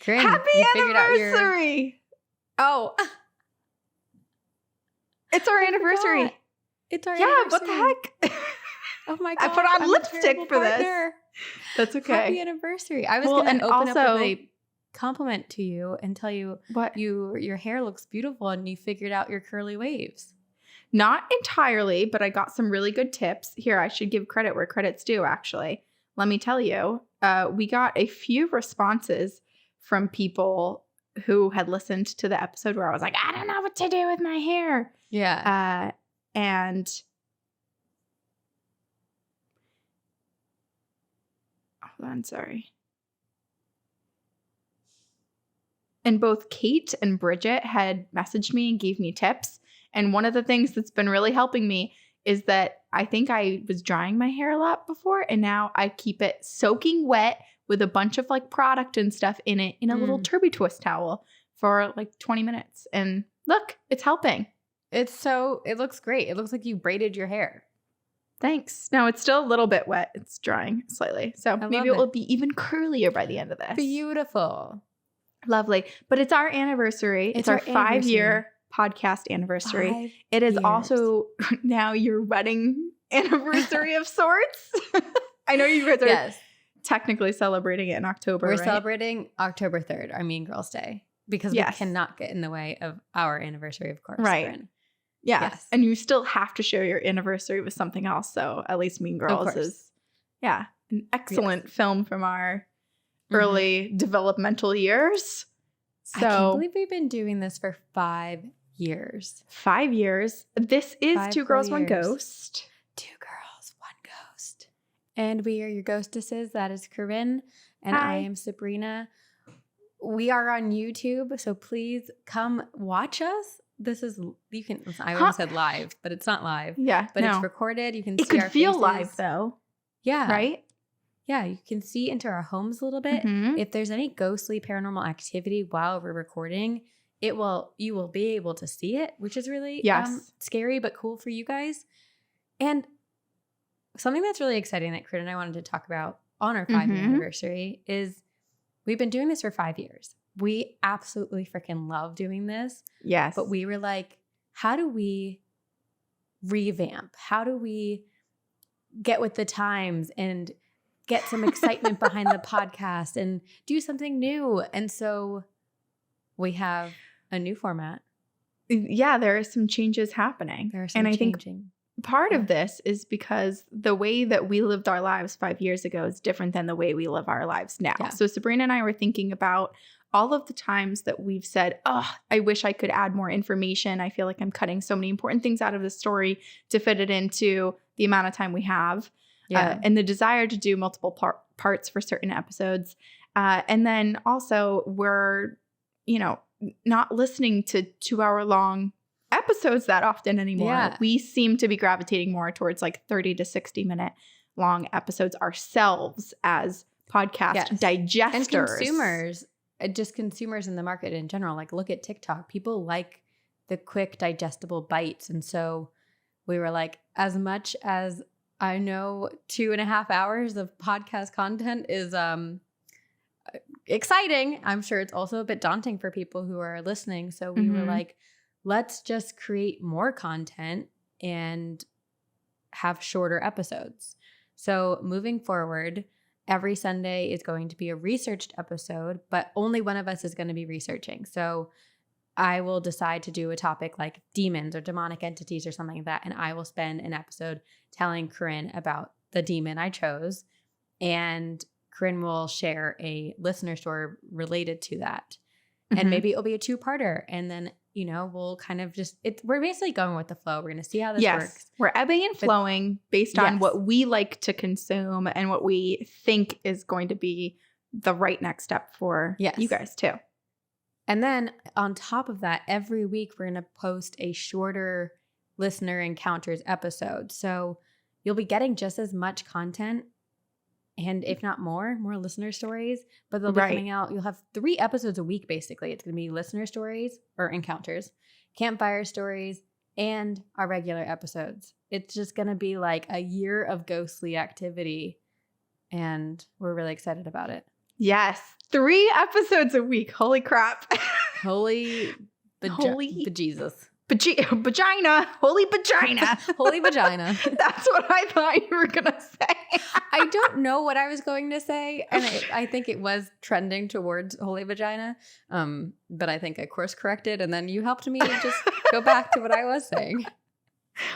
Corinne, Happy you figured out your... anniversary! Oh. It's our anniversary. Forgot. It's our Yeah, anniversary. what the heck? Oh my I gosh. put on I'm lipstick for this. That's okay. Happy anniversary. I was Well, going to and open up also- with a compliment to you and tell you What? your hair looks beautiful and you figured out your curly waves. Not entirely, but I got some really good tips. Here, I should give credit where credit's due, actually. Let me tell you, we got a few responses from people who had listened to the episode where I was like, I don't know what to do with my hair. Yeah. And hold on, sorry. And both Kate and Bridget had messaged me and gave me tips. And one of the things that's been really helping me is that I think I was drying my hair a lot before, and now I keep it soaking wet with a bunch of like product and stuff in it in a little Turby Twist towel for like 20 minutes. And look, it's helping. It looks great. It looks like you braided your hair. Thanks. No, it's still a little bit wet. It's drying slightly. So maybe it will be even curlier by the end of this. Beautiful. Lovely. But it's our anniversary. It's our 5-year podcast anniversary. 5 It is years. also now your wedding anniversary of sorts. I know you guys are technically celebrating it in October. We're right? celebrating October 3rd, our Mean Girls Day, because we cannot get in the way of our anniversary, of course. Right. Corinne. Yes. And you still have to share your anniversary with something else. So at least Mean Girls is, an excellent film from our early developmental years. So I can't believe we've been doing this for 5 years. 5 years. This is 5 Two Girls, full One years. Ghost. 2 girls, 1 ghost. And we are your ghostesses. That is Corinne. And Hi. I am Sabrina. We are on YouTube, so please come watch us. This is, you can, I almost said live, but it's not live. Yeah. But no. it's recorded. You can It see our could feel faces. live though. Yeah. Right? Yeah, you can see into our homes a little bit. Mhm. If there's any ghostly paranormal activity while we're recording, you will be able to see it, which is really scary but cool for you guys. And something that's really exciting that Corinne and I wanted to talk about on our 5-year anniversary is we've been doing this for 5 years. We absolutely freaking love doing this. Yes. But we were like, how do we revamp? How do we get with the times and get some excitement behind the podcast and do something new? And so we have a new format. Yeah, there are some changes happening. There are some changing. Part of this is because the way that we lived our lives 5 years ago is different than the way we live our lives now. Yeah. So Sabrina and I were thinking about all of the times that we've said, oh, I wish I could add more information. I feel like I'm cutting so many important things out of the story to fit it into the amount of time we have. Yeah. And the desire to do multiple parts for certain episodes. And then also we're, not listening to 2-hour-long episodes that often anymore. Yeah. We seem to be gravitating more towards like 30 to 60 minute long episodes ourselves as podcast digesters. And consumers in the market in general. Like, look at TikTok. People like the quick digestible bites. And so we were like, as much as I know 2.5 hours of podcast content is exciting, I'm sure it's also a bit daunting for people who are listening. So we were like, let's just create more content and have shorter episodes. So moving forward, every Sunday is going to be a researched episode, but only one of us is going to be researching. So I will decide to do a topic like demons or demonic entities or something like that, and I will spend an episode telling Corinne about the demon I chose, and Corinne will share a listener story related to that. And maybe it'll be a 2-parter, and then we'll kind of we're basically going with the flow. We're going to see how this works. We're ebbing and flowing based on what we like to consume and what we think is going to be the right next step for you guys too. And then on top of that, every week we're going to post a shorter listener encounters episode. So you'll be getting just as much content, and if not more listener stories, but they'll be coming out. You'll have 3 episodes a week, basically. It's going to be listener stories or encounters, campfire stories, and our regular episodes. It's just going to be like a year of ghostly activity, and we're really excited about it. Yes. 3 episodes a week. Holy crap. Holy bejesus. Vagina. Holy vagina. Holy vagina. That's what I thought you were going to say. I don't know what I was going to say. And I think it was trending towards holy vagina. But I think I course corrected. And then you helped me just go back to what I was saying.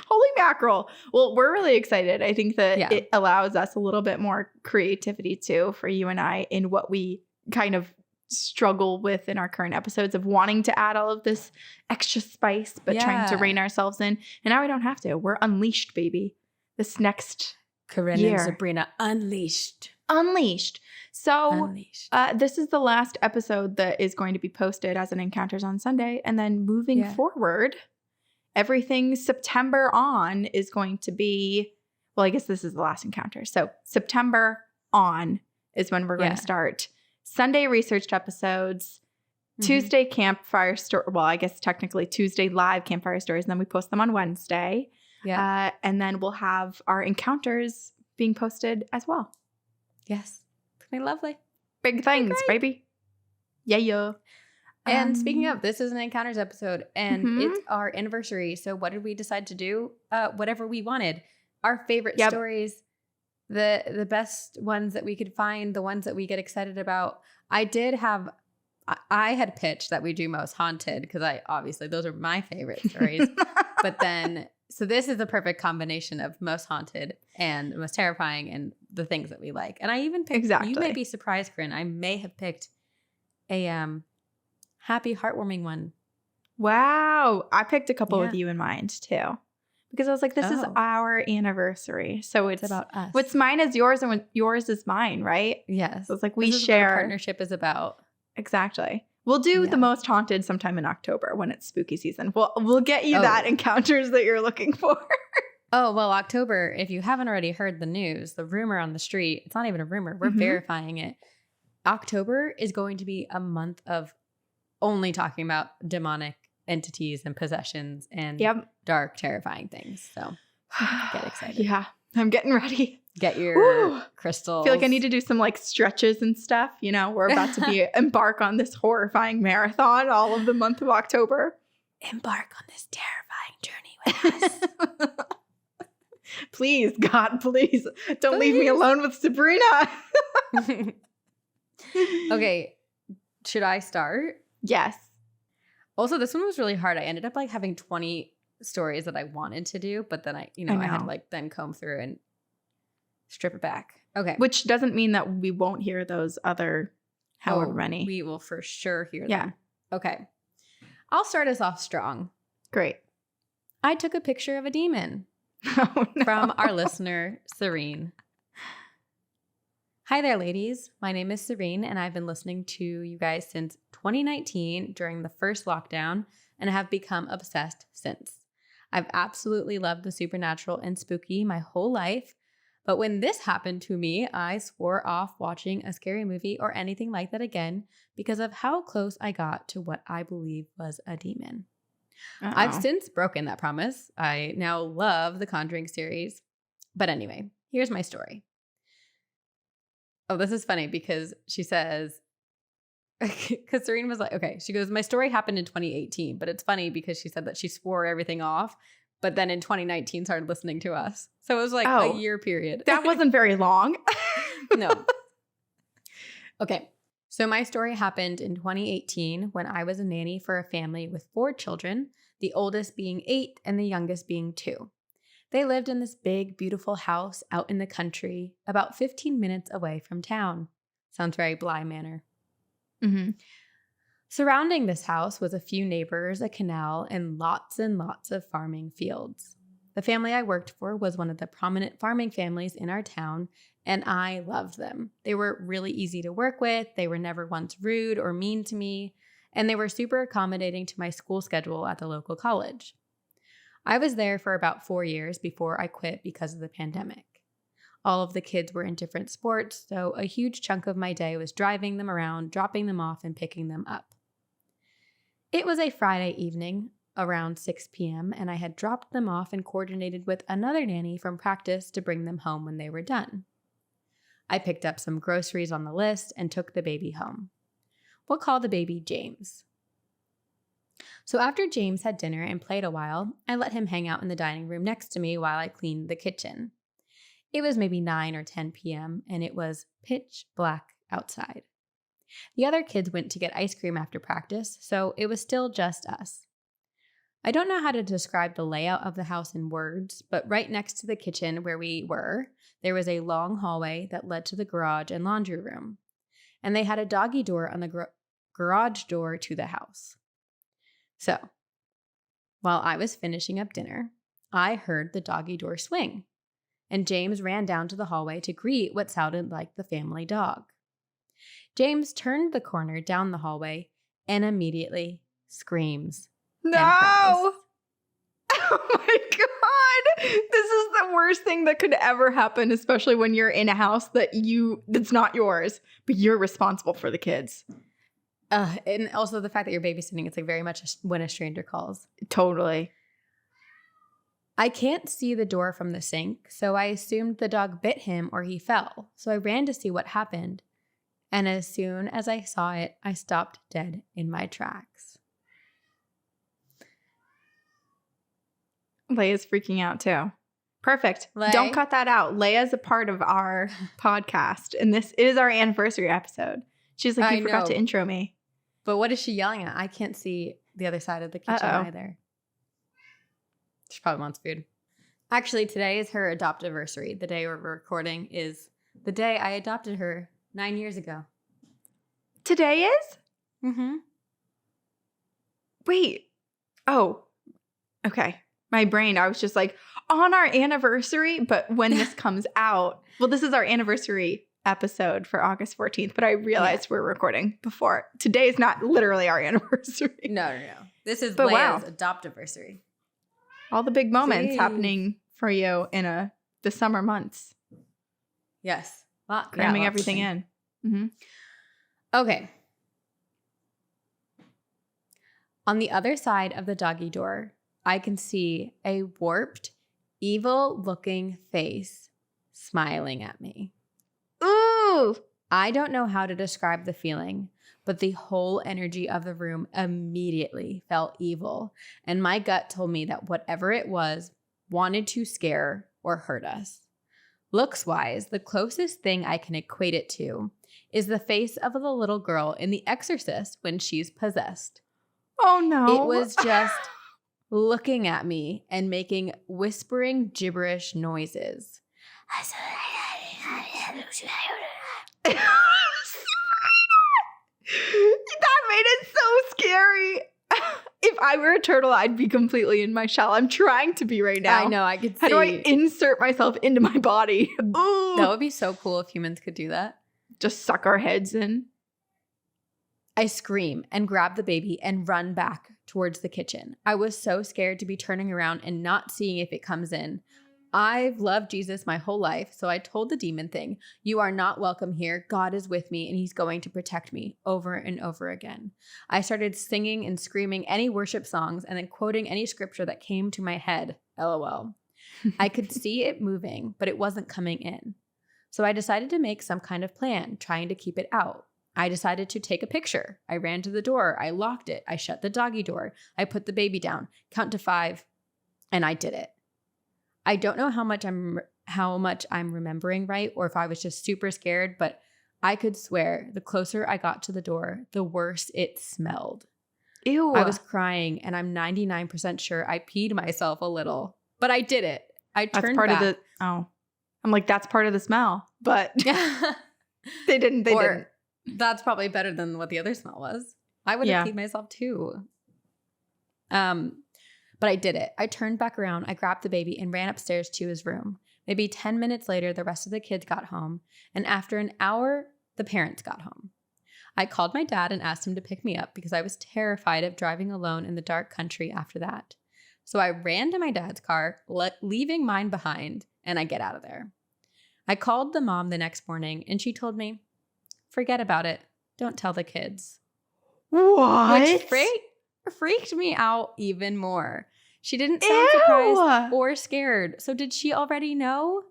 Holy mackerel. Well, we're really excited. I think that it allows us a little bit more creativity too for you and I in what we kind of struggle with in our current episodes of wanting to add all of this extra spice, but trying to rein ourselves in. And now we don't have to. We're unleashed, baby. This next Corinne year. and Sabrina unleashed. So this is the last episode that is going to be posted as an Encounters on Sunday. And then moving forward, everything September on is going to be, well, I guess this is the last encounter. So September on is when we're going to start Sunday researched episodes, Tuesday campfire story. Well, I guess technically Tuesday live campfire stories, and then we post them on Wednesday. Yeah. And then we'll have our encounters being posted as well. Yes. It's going to be lovely. Big things, baby. Yeah. And speaking of, this is an Encounters episode, and it's our anniversary. So what did we decide to do? Whatever we wanted. Our favorite stories, the best ones that we could find, the ones that we get excited about. I had pitched that we do most haunted because obviously those are my favorite stories. But then, so this is the perfect combination of most haunted and most terrifying and the things that we like. And I even picked, you may be surprised, Corinne, I may have picked a happy, heartwarming one. Wow. I picked a couple with you in mind too. Because I was like, this is our anniversary. So it's about us. What's mine is yours and what yours is mine, right? Yes. So it's like we share. What our partnership is about. Exactly. We'll do the most haunted sometime in October when it's spooky season. We'll get you that encounters that you're looking for. Oh, well, October, if you haven't already heard the news, the rumor on the street, it's not even a rumor. We're verifying it. October is going to be a month of only talking about demonic entities and possessions and dark, terrifying things. So get excited. Yeah, I'm getting ready. Get your crystals. I feel like I need to do some like stretches and stuff. You know, we're about to embark on this horrifying marathon all of the month of October. Embark on this terrifying journey with us. Please, God, please. Don't leave me alone with Sabrina. Okay, should I start? Yes. Also, this one was really hard. I ended up like having 20 stories that I wanted to do, but then I had to like then comb through and strip it back. Okay. Which doesn't mean that we won't hear those other however many. We will for sure hear them. Okay. I'll start us off strong. Great. I took a picture of a demon from our listener, Serene. Hi there, ladies. My name is Serene, and I've been listening to you guys since 2019 during the first lockdown and have become obsessed since. I've absolutely loved the supernatural and spooky my whole life, but when this happened to me, I swore off watching a scary movie or anything like that again because of how close I got to what I believe was a demon. I've since broken that promise. I now love the Conjuring series. But anyway, here's my story. Oh, this is funny because she says, because Serene was like, okay, she goes, my story happened in 2018, but it's funny because she said that she swore everything off, but then in 2019 started listening to us. So it was like a year period. That wasn't very long. No. Okay. So my story happened in 2018 when I was a nanny for a family with 4 children, the oldest being 8 and the youngest being 2. They lived in this big, beautiful house out in the country, about 15 minutes away from town. Sounds very Bly Manor. Mm-hmm. Surrounding this house was a few neighbors, a canal, and lots of farming fields. The family I worked for was one of the prominent farming families in our town, and I loved them. They were really easy to work with. They were never once rude or mean to me, and they were super accommodating to my school schedule at the local college. I was there for about 4 years before I quit because of the pandemic. All of the kids were in different sports, so a huge chunk of my day was driving them around, dropping them off, and picking them up. It was a Friday evening around 6 p.m., and I had dropped them off and coordinated with another nanny from practice to bring them home when they were done. I picked up some groceries on the list and took the baby home. We'll call the baby James. So after James had dinner and played a while, I let him hang out in the dining room next to me while I cleaned the kitchen. It was maybe 9 or 10 p.m. and it was pitch black outside. The other kids went to get ice cream after practice, so it was still just us. I don't know how to describe the layout of the house in words, but right next to the kitchen where we were, there was a long hallway that led to the garage and laundry room. And they had a doggy door on the garage door to the house. So, while I was finishing up dinner, I heard the doggy door swing, and James ran down to the hallway to greet what sounded like the family dog. James turned the corner down the hallway and immediately screams. No! Oh my God! This is the worst thing that could ever happen, especially when you're in a house that's not yours, but you're responsible for the kids. And also the fact that you're babysitting, it's like very much when a stranger calls. Totally. I can't see the door from the sink, so I assumed the dog bit him or he fell. So I ran to see what happened. And as soon as I saw it, I stopped dead in my tracks. Leia's freaking out too. Perfect. Leia? Don't cut that out. Leia's a part of our podcast, and this is our anniversary episode. She's like, you forgot to intro me. But what is she yelling at? I can't see the other side of the kitchen either. She probably wants food. Actually, today is her adoptiversary. The day we're recording is the day I adopted her 9 years ago. Today is? Mm-hmm. Wait. Oh, okay. My brain, I was just like, on our anniversary, but when this comes out, well, this is our anniversary episode for August 14th, but I realized we're recording before. Today is not literally our anniversary. No. This is Leia's adoptiversary. All the big moments happening for you in the summer months. Yes. Cramming everything in. Mm-hmm. Okay. On the other side of the doggy door, I can see a warped, evil-looking face smiling at me. Ooh! I don't know how to describe the feeling, but the whole energy of the room immediately felt evil, and my gut told me that whatever it was wanted to scare or hurt us. Looks-wise, the closest thing I can equate it to is the face of the little girl in The Exorcist when she's possessed. Oh, no. It was just looking at me and making whispering gibberish noises. That made it so scary. If I were a turtle, I'd be completely in my shell. I'm trying to be right now. I know, I could see. How do I insert myself into my body? Ooh. That would be so cool if humans could do that. Just suck our heads in. I scream and grab the baby and run back towards the kitchen. I was so scared to be turning around and not seeing if it comes in. I've loved Jesus my whole life, so I told the demon thing, "You are not welcome here. God is with me and he's going to protect me," over and over again. I started singing and screaming any worship songs and then quoting any scripture that came to my head. LOL. I could see it moving, but it wasn't coming in. So I decided to make some kind of plan, trying to keep it out. I decided to take a picture. I ran to the door. I locked it. I shut the doggy door. I put the baby down, count to 5, and I did it. I don't know how much I'm remembering right, or if I was just super scared, but I could swear the closer I got to the door, the worse it smelled. Ew. I was crying, and I'm 99% sure I peed myself a little, but I did it. I turned back. I'm like, that's part of the smell, but they didn't. That's probably better than what the other smell was. I would have peed myself too. But I did it. I turned back around, I grabbed the baby and ran upstairs to his room. Maybe 10 minutes later, the rest of the kids got home, and after an hour, the parents got home. I called my dad and asked him to pick me up because I was terrified of driving alone in the dark country after that. So I ran to my dad's car, leaving mine behind, and I get out of there. I called the mom the next morning, and she told me, "Forget about it. Don't tell the kids." What? Which freaked me out even more. She didn't sound surprised or scared. So did she already know?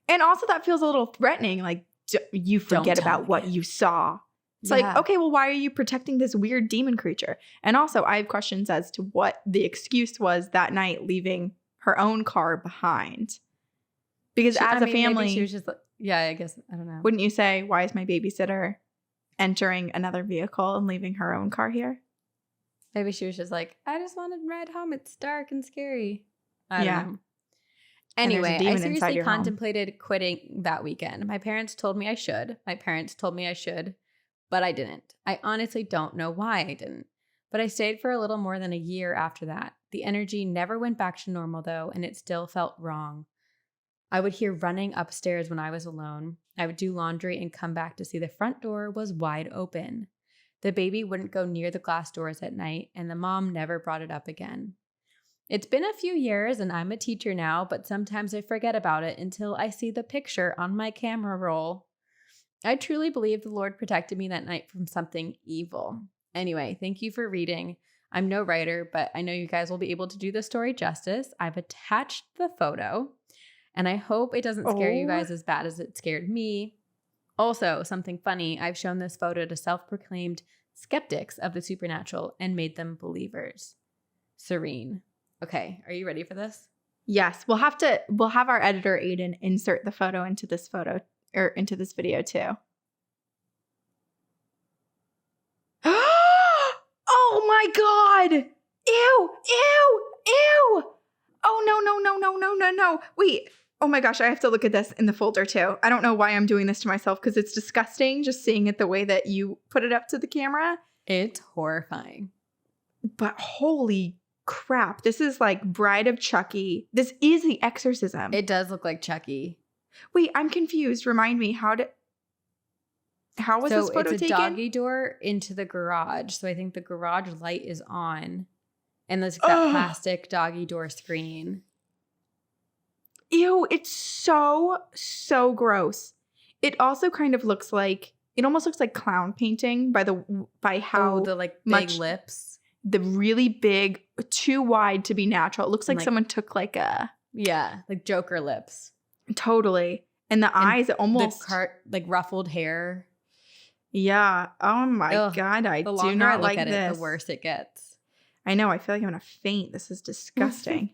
And also that feels a little threatening. Like, you forget about what you saw. It's like, okay, well, why are you protecting this weird demon creature? And also, I have questions as to what the excuse was that night, leaving her own car behind. Because as a family, maybe she was just like, I guess, I don't know. Wouldn't you say, why is my babysitter entering another vehicle and leaving her own car here? Maybe she was just like, I just want to ride home. It's dark and scary. I don't know. Anyway, I seriously contemplated quitting that weekend. My parents told me I should. But I didn't. I honestly don't know why I didn't. But I stayed for a little more than a year after that. The energy never went back to normal though, and it still felt wrong. I would hear running upstairs when I was alone. I would do laundry and come back to see the front door was wide open. The baby wouldn't go near the glass doors at night, and the mom never brought it up again. It's been a few years and I'm a teacher now, but sometimes I forget about it until I see the picture on my camera roll. I truly believe the Lord protected me that night from something evil. Anyway, thank you for reading. I'm no writer, but I know you guys will be able to do the story justice. I've attached the photo, and I hope it doesn't scare you guys as bad as it scared me. Also, something funny, I've shown this photo to self-proclaimed skeptics of the supernatural and made them believers. Serene. Okay, are you ready for this? Yes, we'll have our editor Aiden insert the photo into this video too. Oh my God! Ew! Oh no! Wait. Oh my gosh, I have to look at this in the folder too. I don't know why I'm doing this to myself because it's disgusting just seeing it the way that you put it up to the camera. It's horrifying. But holy crap, this is like Bride of Chucky. This is the exorcism. It does look like Chucky. Wait, I'm confused. Remind me, how was this photo taken? So it's a doggy door into the garage. So I think the garage light is on. And there's that plastic doggy door screen. Ew, it's so gross. It also kind of looks like, it almost looks like clown painting by how the like big lips. The really big, too wide to be natural. It looks like someone took like like Joker lips. Totally. And the eyes almost like ruffled hair. Yeah. Oh my God. I do not like this. It, the worse it gets. I know. I feel like I'm going to faint. This is disgusting.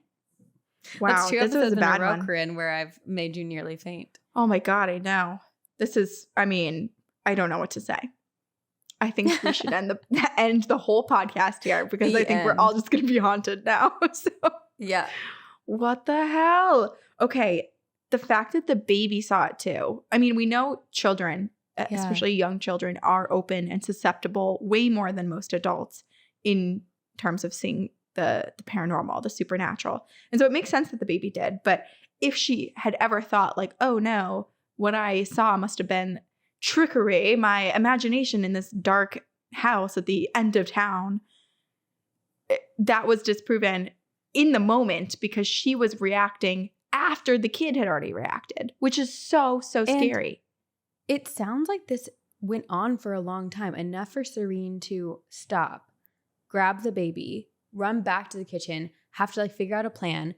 Wow. That's 2 episodes in a row, Corinne, where I've made you nearly faint. Oh my God. I know. This is, I don't know what to say. I think we should end the whole podcast here because I think we're all just going to be haunted now. So yeah. What the hell? Okay. The fact that the baby saw it too. I mean, we know children, especially young children, are open and susceptible way more than most adults in terms of seeing the paranormal, the supernatural. And so it makes sense that the baby did. But if she had ever thought like, oh no, what I saw must have been trickery, my imagination in this dark house at the end of town, that was disproven in the moment because she was reacting after the kid had already reacted, which is so scary. It sounds like this went on for a long time, enough for Serene to stop, grab the baby, run back to the kitchen, have to like figure out a plan,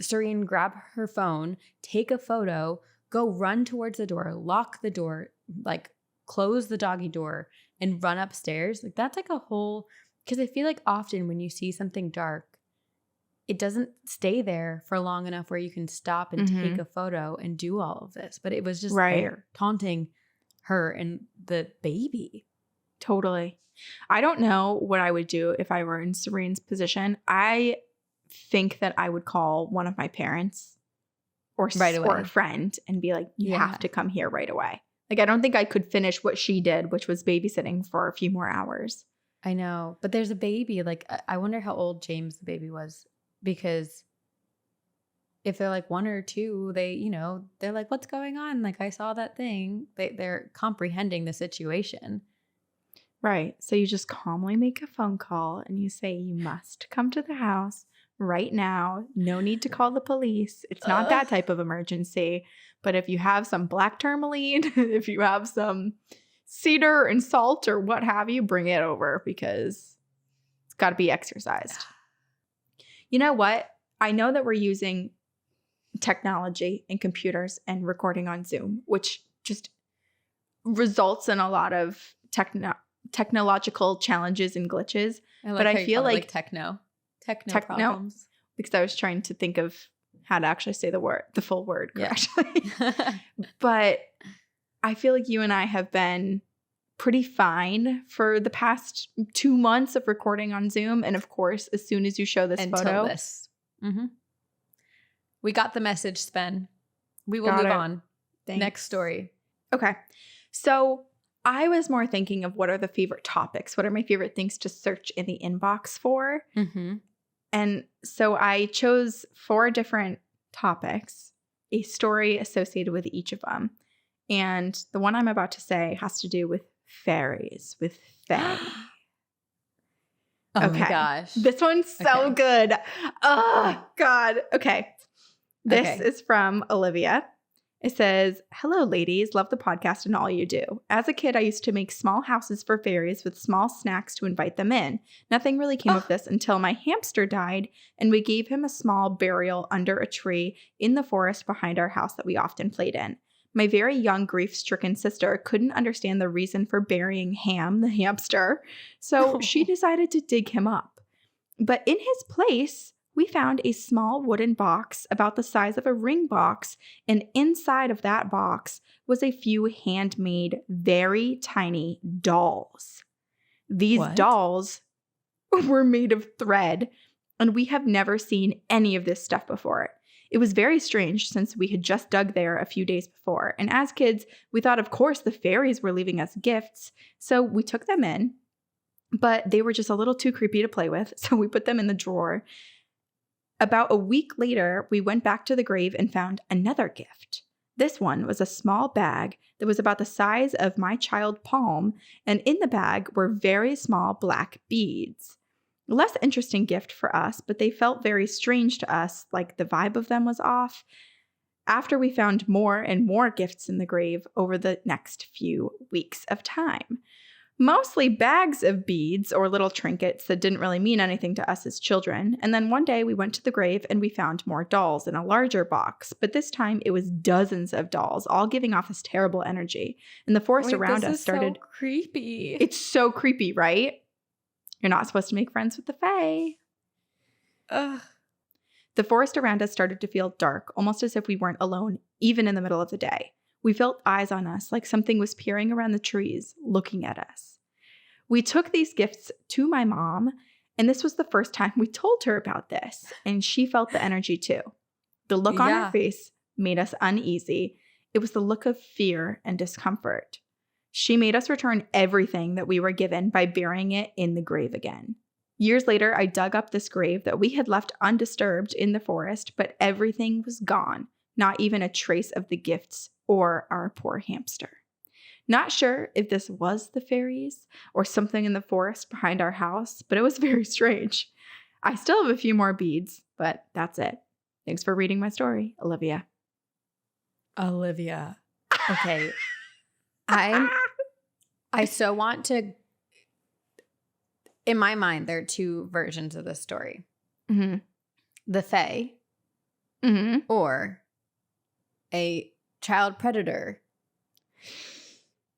Serene grab her phone, take a photo, go run towards the door, lock the door, like close the doggy door and run upstairs. Like that's like a whole, because I feel like often when you see something dark, it doesn't stay there for long enough where you can stop and take a photo and do all of this. But it was just there, taunting her and the baby. Totally. I don't know what I would do if I were in Serene's position. I think that I would call one of my parents or a friend and be like, you have to come here right away. Like, I don't think I could finish what she did, which was babysitting for a few more hours. I know. But there's a baby. Like, I wonder how old James the baby was. Because if they're like 1 or 2, they're like, what's going on? Like, I saw that thing. They're comprehending the situation. Right. So you just calmly make a phone call and you say, you must come to the house right now. No need to call the police. It's not that type of emergency. But if you have some black tourmaline, if you have some cedar and salt or what have you, bring it over because it's got to be exorcised. You know what? I know that we're using technology and computers and recording on Zoom, which just results in a lot of technological challenges and glitches. But I feel like techno problems, because I was trying to think of how to actually say the full word correctly. Yeah. But I feel like you and I have been pretty fine for the past 2 months of recording on Zoom. And of course, as soon as you show this photo. Mm-hmm. We got the message, Sven. We will move on. Thanks. Next story. Okay. So I was more thinking of what are the favorite topics? What are my favorite things to search in the inbox for? Mm-hmm. And so I chose 4 different topics, a story associated with each of them. And the one I'm about to say has to do with fairies, with fae. Oh my gosh. This one's so good. Oh, God. Okay. This is from Olivia. It says, "Hello, ladies. Love the podcast and all you do. As a kid, I used to make small houses for fairies with small snacks to invite them in. Nothing really came of this until my hamster died, and we gave him a small burial under a tree in the forest behind our house that we often played in. My very young, grief-stricken sister couldn't understand the reason for burying Ham, the hamster, so she decided to dig him up. But in his place, we found a small wooden box about the size of a ring box, and inside of that box was a few handmade, very tiny dolls. These dolls were made of thread, and we have never seen any of this stuff before. It was very strange since we had just dug there a few days before, and as kids, we thought of course the fairies were leaving us gifts, so we took them in, but they were just a little too creepy to play with, so we put them in the drawer. About a week later, we went back to the grave and found another gift. This one was a small bag that was about the size of my child palm, and in the bag were very small black beads. A less interesting gift for us, but they felt very strange to us, like the vibe of them was off. After we found more and more gifts in the grave over the next few weeks of time. Mostly bags of beads or little trinkets that didn't really mean anything to us as children. And then one day we went to the grave and we found more dolls in a larger box. But this time it was dozens of dolls, all giving off this terrible energy. And the forest around us started... so creepy. It's so creepy, right? You're not supposed to make friends with the fae. Ugh. The forest around us started to feel dark, almost as if we weren't alone, even in the middle of the day. We felt eyes on us, like something was peering around the trees, looking at us. We took these gifts to my mom, and this was the first time we told her about this, and she felt the energy too. The look on her face made us uneasy. It was the look of fear and discomfort. She made us return everything that we were given by burying it in the grave again. Years later, I dug up this grave that we had left undisturbed in the forest, but everything was gone, not even a trace of the gifts or our poor hamster. Not sure if this was the fairies or something in the forest behind our house, but it was very strange. I still have a few more beads, but that's it. Thanks for reading my story, Olivia. Olivia. Okay. I so want to, in my mind, there are 2 versions of this story. Mm-hmm. The fae or a child predator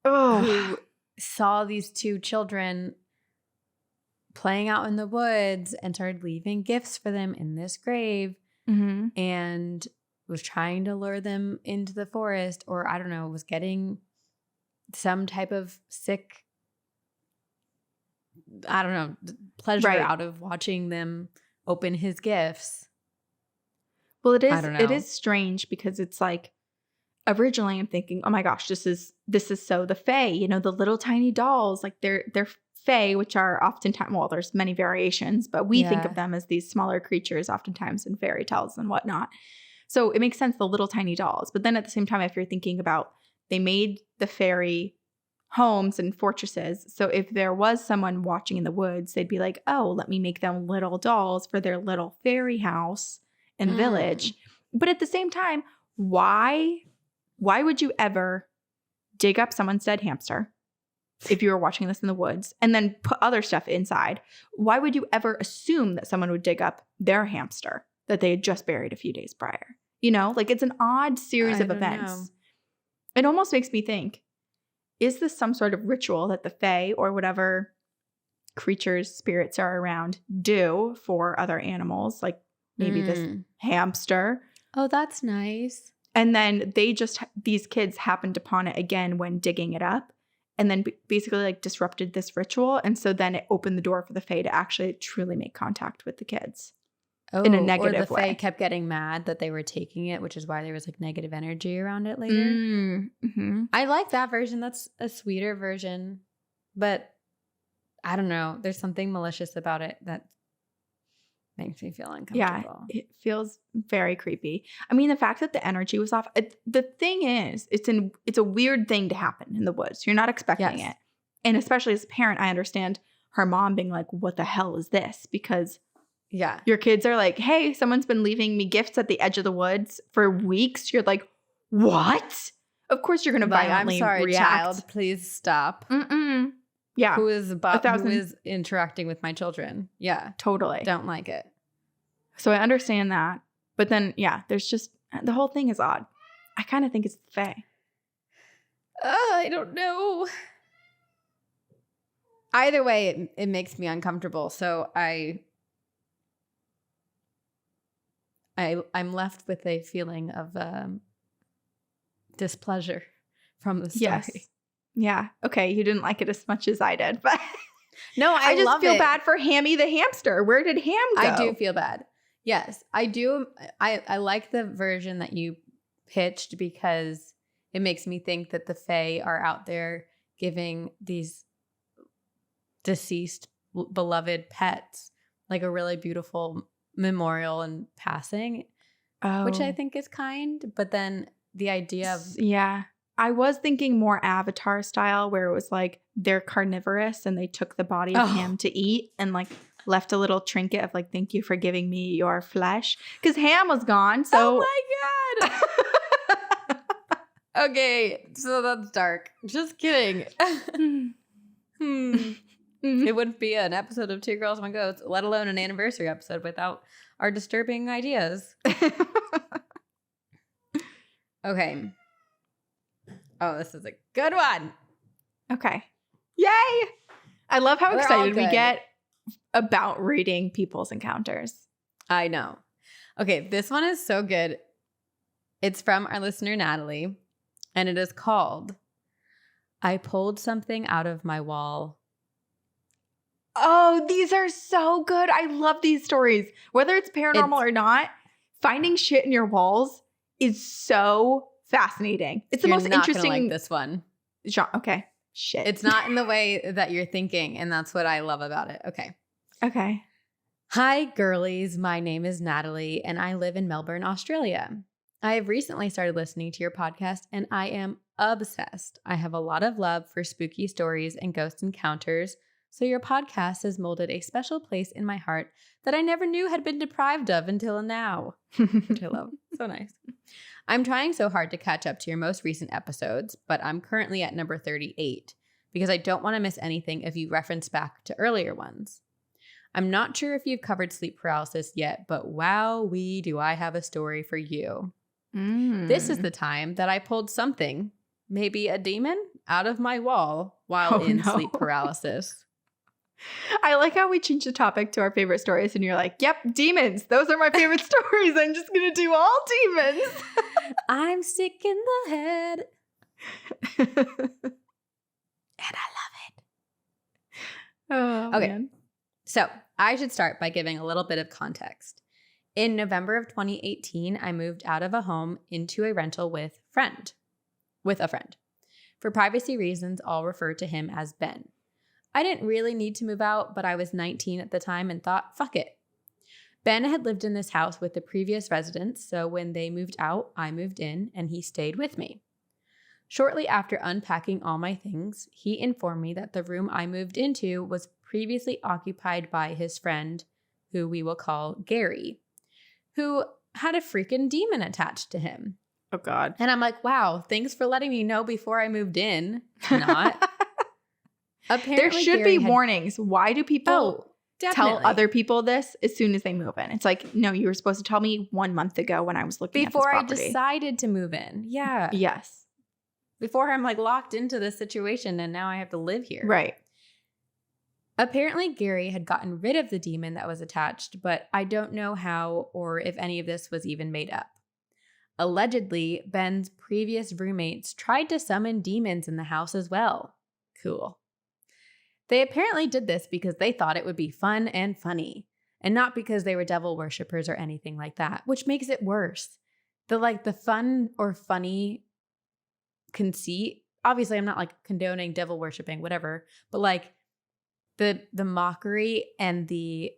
who saw these 2 children playing out in the woods and started leaving gifts for them in this grave and was trying to lure them into the forest, or I don't know, was getting some type of sick, I don't know, pleasure out of watching them open his gifts. Well, it is strange because it's like, originally I'm thinking, oh my gosh, this is so the fae, you know, the little tiny dolls, like they're fae, which are oftentimes, well, there's many variations, but we think of them as these smaller creatures oftentimes in fairy tales and whatnot. So it makes sense, the little tiny dolls. But then at the same time, if you're thinking about, they made the fairy homes and fortresses. So if there was someone watching in the woods, they'd be like, oh, let me make them little dolls for their little fairy house and village. But at the same time, why would you ever dig up someone's dead hamster if you were watching this in the woods and then put other stuff inside? Why would you ever assume that someone would dig up their hamster that they had just buried a few days prior? You know, like it's an odd series I of don't events. know. It almost makes me think, is this some sort of ritual that the Fae or whatever creatures, spirits are around do for other animals, like maybe this hamster? Oh, that's nice. And then these kids happened upon it again when digging it up, and then basically like disrupted this ritual. And so then it opened the door for the Fae to actually truly make contact with the kids in a negative or the way. Fae kept getting mad that they were taking it, which is why there was like negative energy around it later. Mm-hmm. I like that version. That's a sweeter version, but I don't know. There's something malicious about it that makes me feel uncomfortable. Yeah, it feels very creepy. I mean, the fact that the energy was off. The thing is, it's a weird thing to happen in the woods. You're not expecting it, and especially as a parent, I understand her mom being like, "What the hell is this?" Because your kids are like, "Hey, someone's been leaving me gifts at the edge of the woods for weeks." You're like, "What?" Of course, you're going to violently I'm sorry, react. child. Please stop. Yeah. Who is interacting with my children? Yeah. Totally. Don't like it. So I understand that. But then, there's just, the whole thing is odd. I kind of think it's the Fae. I don't know. Either way, it makes me uncomfortable. So I'm left with a feeling of displeasure from the story. Yes. Yeah. Okay. You didn't like it as much as I did, but no, I just love feel it. bad for Hammy the hamster. Where did Ham go? I do feel bad. Yes, I do. I like the version that you pitched because it makes me think that the Fae are out there giving these deceased beloved pets like a really beautiful memorial and passing, which I think is kind. But then the idea of I was thinking more Avatar style, where it was like they're carnivorous and they took the body of Ham to eat and like left a little trinket of like, thank you for giving me your flesh, because Ham was gone. So oh my god. Okay, so that's dark. Just kidding. It wouldn't be an episode of Two Girls, One Goat, let alone an anniversary episode without our disturbing ideas. Okay. Oh, this is a good one. Okay. Yay! I love how We're excited all we good. get about reading people's encounters. I know. Okay, this one is so good. It's from our listener, Natalie, and it is called I Pulled Something Out of My Wall. Oh, these are so good. I love these stories. Whether it's paranormal or not, finding shit in your walls is so fascinating. It's the most interesting. Like this one. Genre. Okay. Shit. It's not in the way that you're thinking, and that's what I love about it. Okay. Hi, girlies. My name is Natalie, and I live in Melbourne, Australia. I have recently started listening to your podcast, and I am obsessed. I have a lot of love for spooky stories and ghost encounters, so your podcast has molded a special place in my heart that I never knew had been deprived of until now, which I love. So nice. I'm trying so hard to catch up to your most recent episodes, but I'm currently at number 38 because I don't want to miss anything if you reference back to earlier ones. I'm not sure if you've covered sleep paralysis yet, but wowee, do I have a story for you. This is the time that I pulled something, maybe a demon, out of my wall while sleep paralysis. I like how we changed the topic to our favorite stories and you're like, yep, demons. Those are my favorite stories. I'm just going to do all demons. I'm sick in the head. And I love it. Oh, okay. Man. So I should start by giving a little bit of context. In November of 2018, I moved out of a home into a rental with a friend. For privacy reasons, I'll refer to him as Ben. I didn't really need to move out, but I was 19 at the time and thought, fuck it. Ben had lived in this house with the previous residents, so when they moved out, I moved in and he stayed with me. Shortly after unpacking all my things, he informed me that the room I moved into was previously occupied by his friend, who we will call Gary, who had a freaking demon attached to him. Oh, God. And I'm like, wow, thanks for letting me know before I moved in. Not. Apparently, there should be warnings. Why do people Definitely. tell other people this as soon as they move in. It's like, no, you were supposed to tell me 1 month ago when I was looking Before at I this property. decided to move in. Yeah. Yes. Before I'm like locked into this situation and now I have to live here. Right. Apparently, Gary had gotten rid of the demon that was attached, but I don't know how or if any of this was even made up. Allegedly, Ben's previous roommates tried to summon demons in the house as well. Cool. They apparently did this because they thought it would be fun and funny, and not because they were devil worshippers or anything like that, which makes it worse. The fun or funny conceit, obviously I'm not like condoning devil worshipping, whatever, but like the mockery and the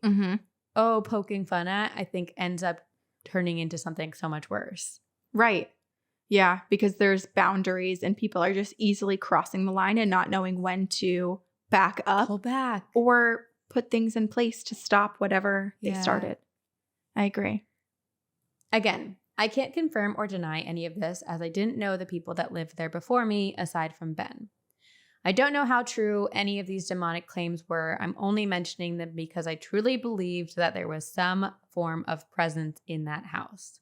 poking fun at, I think ends up turning into something so much worse. Right. Yeah, because there's boundaries and people are just easily crossing the line and not knowing when to back up. Pull back. Or put things in place to stop whatever they Yeah. started. I agree. Again, I can't confirm or deny any of this as I didn't know the people that lived there before me aside from Ben. I don't know how true any of these demonic claims were. I'm only mentioning them because I truly believed that there was some form of presence in that house.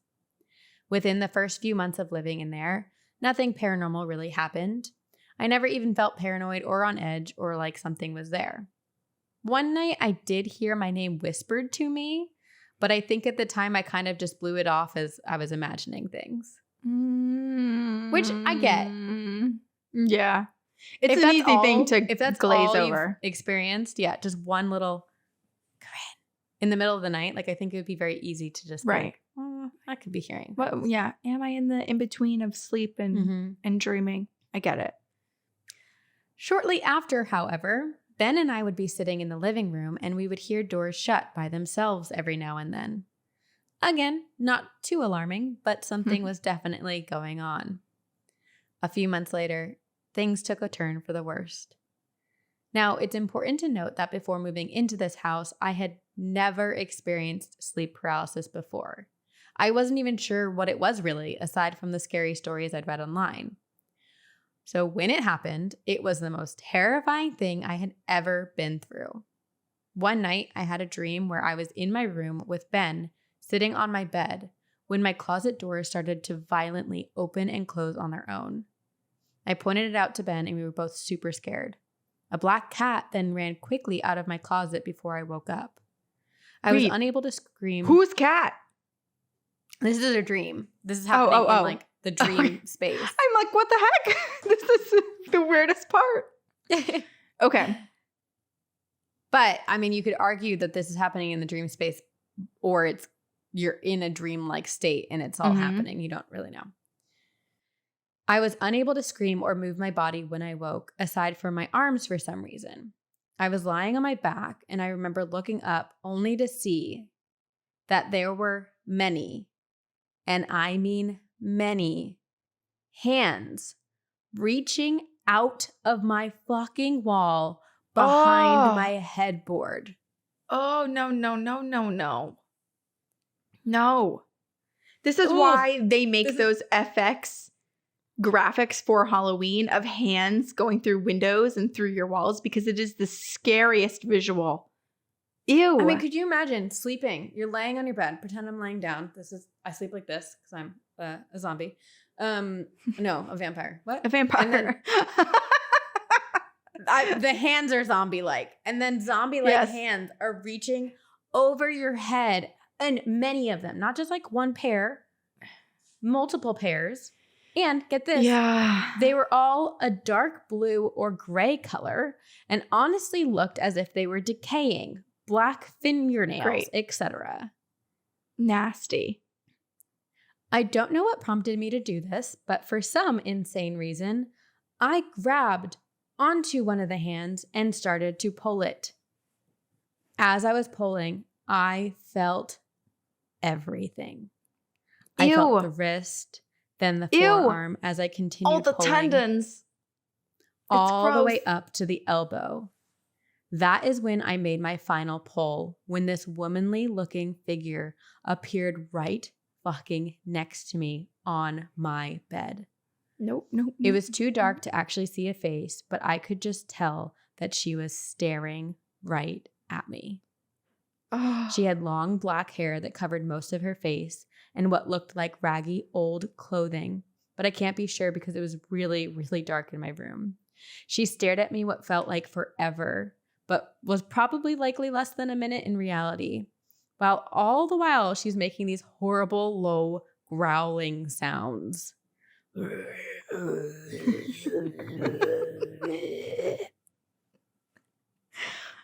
Within the first few months of living in there, nothing paranormal really happened. I never even felt paranoid or on edge or like something was there. One night I did hear my name whispered to me, but I think at the time I kind of just blew it off as I was imagining things. Which I get. Yeah. It's If an that's easy all- thing to if that's glaze all over. You've experienced, yeah, just one little in the middle of the night, like I think it would be very easy to just be Right. like, I could be hearing. Well, yeah. Am I in the in-between of sleep and dreaming? I get it. Shortly after, however, Ben and I would be sitting in the living room and we would hear doors shut by themselves every now and then. Again, not too alarming, but something was definitely going on. A few months later, things took a turn for the worst. Now, it's important to note that before moving into this house, I had never experienced sleep paralysis before. I wasn't even sure what it was really, aside from the scary stories I'd read online. So when it happened, it was the most terrifying thing I had ever been through. One night, I had a dream where I was in my room with Ben, sitting on my bed, when my closet doors started to violently open and close on their own. I pointed it out to Ben and we were both super scared. A black cat then ran quickly out of my closet before I woke up. I was unable to scream. Whose cat? This is a dream. This is happening in like the dream space. I'm like, what the heck? This is the weirdest part. Okay. But I mean, you could argue that this is happening in the dream space or you're in a dream-like state and it's all happening. You don't really know. I was unable to scream or move my body when I woke, aside from my arms for some reason. I was lying on my back and I remember looking up only to see that there were many, and I mean many, hands reaching out of my fucking wall behind my headboard. Oh, no. No. This is why they make those FX graphics for Halloween of hands going through windows and through your walls because it is the scariest visual. Ew. I mean, could you imagine sleeping? You're laying on your bed. Pretend I'm laying down. I sleep like this because I'm a zombie. No, a vampire. What? A vampire. The hands are zombie-like. And then zombie-like hands are reaching over your head. And many of them, not just like one pair, multiple pairs. And get this, they were all a dark blue or gray color and honestly looked as if they were decaying, black fingernails, etc. Nasty. I don't know what prompted me to do this, but for some insane reason, I grabbed onto one of the hands and started to pull it. As I was pulling, I felt everything. I felt the wrist, then the forearm as I continued all the pulling, tendons. all the way up to the elbow. That is when I made my final pull, when this womanly looking figure appeared right fucking next to me on my bed. Nope. It was too dark to actually see a face, but I could just tell that she was staring right at me. Oh. She had long black hair that covered most of her face and what looked like raggy old clothing, but I can't be sure because it was really, really dark in my room. She stared at me what felt like forever, but was probably likely less than a minute in reality. While all the while she's making these horrible, low, growling sounds. Maybe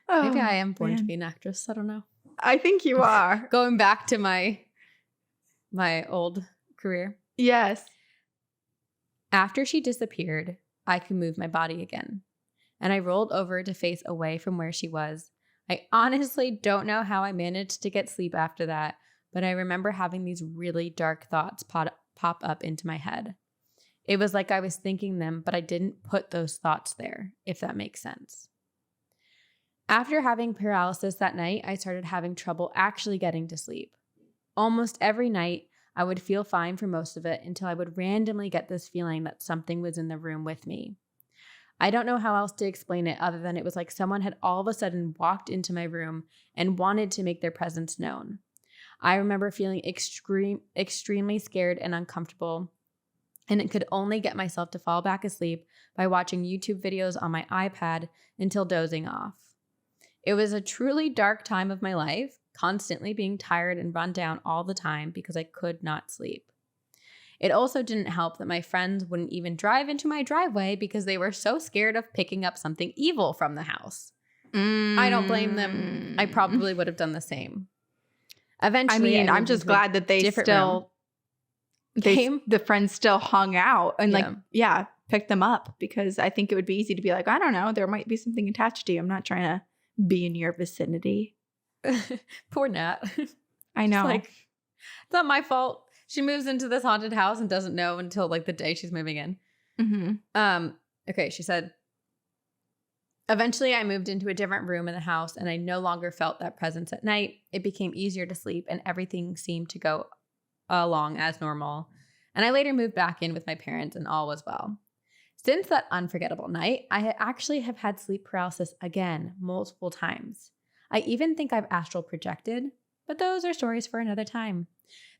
I am born to be an actress. I don't know. I think you are. Going back to my old career. Yes. After she disappeared, I could move my body again, and I rolled over to face away from where she was. I honestly don't know how I managed to get sleep after that, but I remember having these really dark thoughts pop up into my head. It was like I was thinking them, but I didn't put those thoughts there, if that makes sense. After having paralysis that night, I started having trouble actually getting to sleep. Almost every night, I would feel fine for most of it until I would randomly get this feeling that something was in the room with me. I don't know how else to explain it other than it was like someone had all of a sudden walked into my room and wanted to make their presence known. I remember feeling extremely scared and uncomfortable, and it could only get myself to fall back asleep by watching YouTube videos on my iPad until dozing off. It was a truly dark time of my life, constantly being tired and run down all the time because I could not sleep. It also didn't help that my friends wouldn't even drive into my driveway because they were so scared of picking up something evil from the house. I don't blame them. I probably would have done the same. Eventually, I mean, I'm just glad that the friends still hung out and picked them up, because I think it would be easy to be like, I don't know, there might be something attached to you. I'm not trying to be in your vicinity. Poor Nat. I know. It's not my fault. She moves into this haunted house and doesn't know until the day she's moving in. Mm-hmm. Okay, she said, eventually I moved into a different room in the house and I no longer felt that presence at night. It became easier to sleep and everything seemed to go along as normal. And I later moved back in with my parents and all was well. Since that unforgettable night, I actually have had sleep paralysis again multiple times. I even think I've astral projected, but those are stories for another time.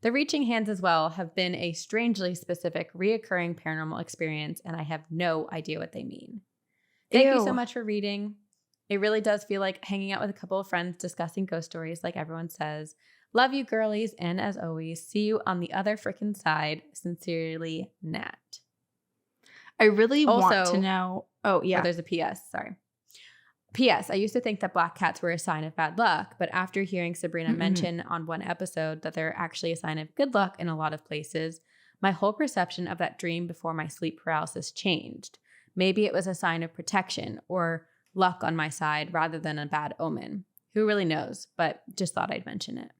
The reaching hands as well have been a strangely specific, reoccurring paranormal experience, and I have no idea what they mean. Thank you so much for reading. It really does feel like hanging out with a couple of friends discussing ghost stories like everyone says. Love you, girlies, and as always, see you on the other frickin' side. Sincerely, Nat. I really want to know. Oh, yeah. Oh, there's a PS. Sorry. P.S. I used to think that black cats were a sign of bad luck, but after hearing Sabrina mention on one episode that they're actually a sign of good luck in a lot of places, my whole perception of that dream before my sleep paralysis changed. Maybe it was a sign of protection or luck on my side rather than a bad omen. Who really knows? But just thought I'd mention it.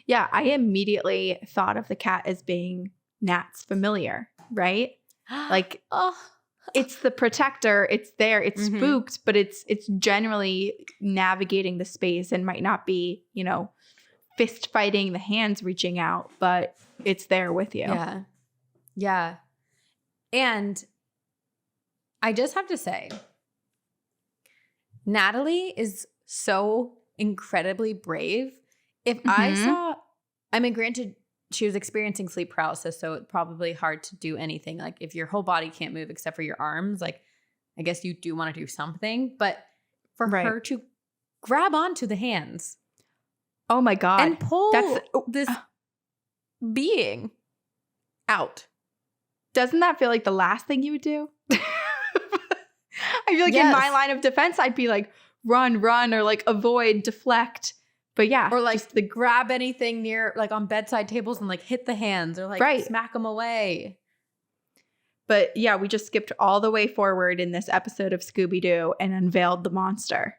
Yeah, I immediately thought of the cat as being Nat's familiar, right? It's the protector. It's there. It's spooked, but it's generally navigating the space and might not be, fist fighting, the hands reaching out, but it's there with you. Yeah. Yeah. And I just have to say, Natalie is so incredibly brave. If I saw, granted, she was experiencing sleep paralysis, so it's probably hard to do anything. Like if your whole body can't move except for your arms, I guess you do want to do something. But for her to grab onto the hands. Oh my God. And pull this being out. Doesn't that feel like the last thing you would do? I feel like in my line of defense, I'd be like, run, or avoid, deflect. But yeah. Or just grab anything near, on bedside tables and hit the hands or smack them away. But yeah, we just skipped all the way forward in this episode of Scooby-Doo and unveiled the monster.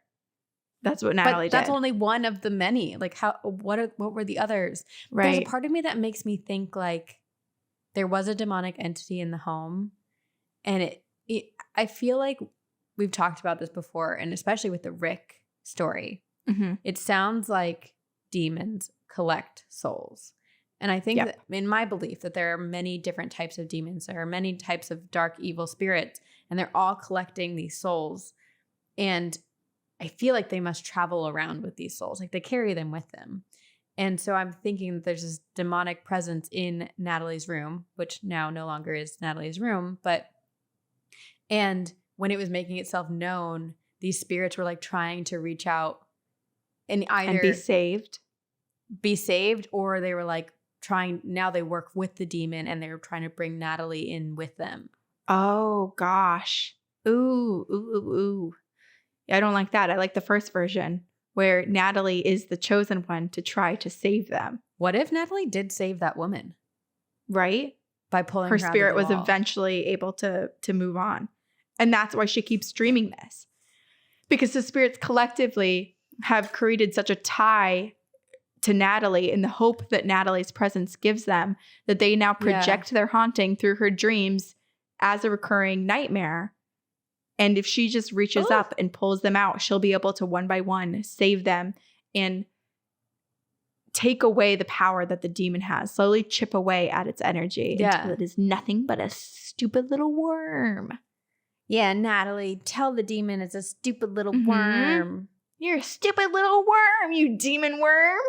That's what Natalie did. That's only one of the many. What were the others? Right. There's a part of me that makes me think there was a demonic entity in the home. And I feel like we've talked about this before, and especially with the Rick story. Mm-hmm. It sounds like demons collect souls. And I think that in my belief that there are many different types of demons. There are many types of dark, evil spirits, and they're all collecting these souls. And I feel like they must travel around with these souls. Like they carry them with them. And so I'm thinking that there's this demonic presence in Natalie's room, which now no longer is Natalie's room. And when it was making itself known, these spirits were like trying to reach out and either be saved, or they were like now they work with the demon and they were trying to bring Natalie in with them. Oh, gosh. Ooh. I don't like that. I like the first version where Natalie is the chosen one to try to save them. What if Natalie did save that woman? Right? By pulling her out of spirit the was wall. eventually able to move on. And that's why she keeps streaming this. Because the spirits collectively have created such a tie to Natalie in the hope that Natalie's presence gives them that they now project their haunting through her dreams as a recurring nightmare. And if she just reaches up and pulls them out, she'll be able to one by one save them and take away the power that the demon has, slowly chip away at its energy until it is nothing but a stupid little worm. Yeah, Natalie, tell the demon it's a stupid little worm. You're a stupid little worm, you demon worm.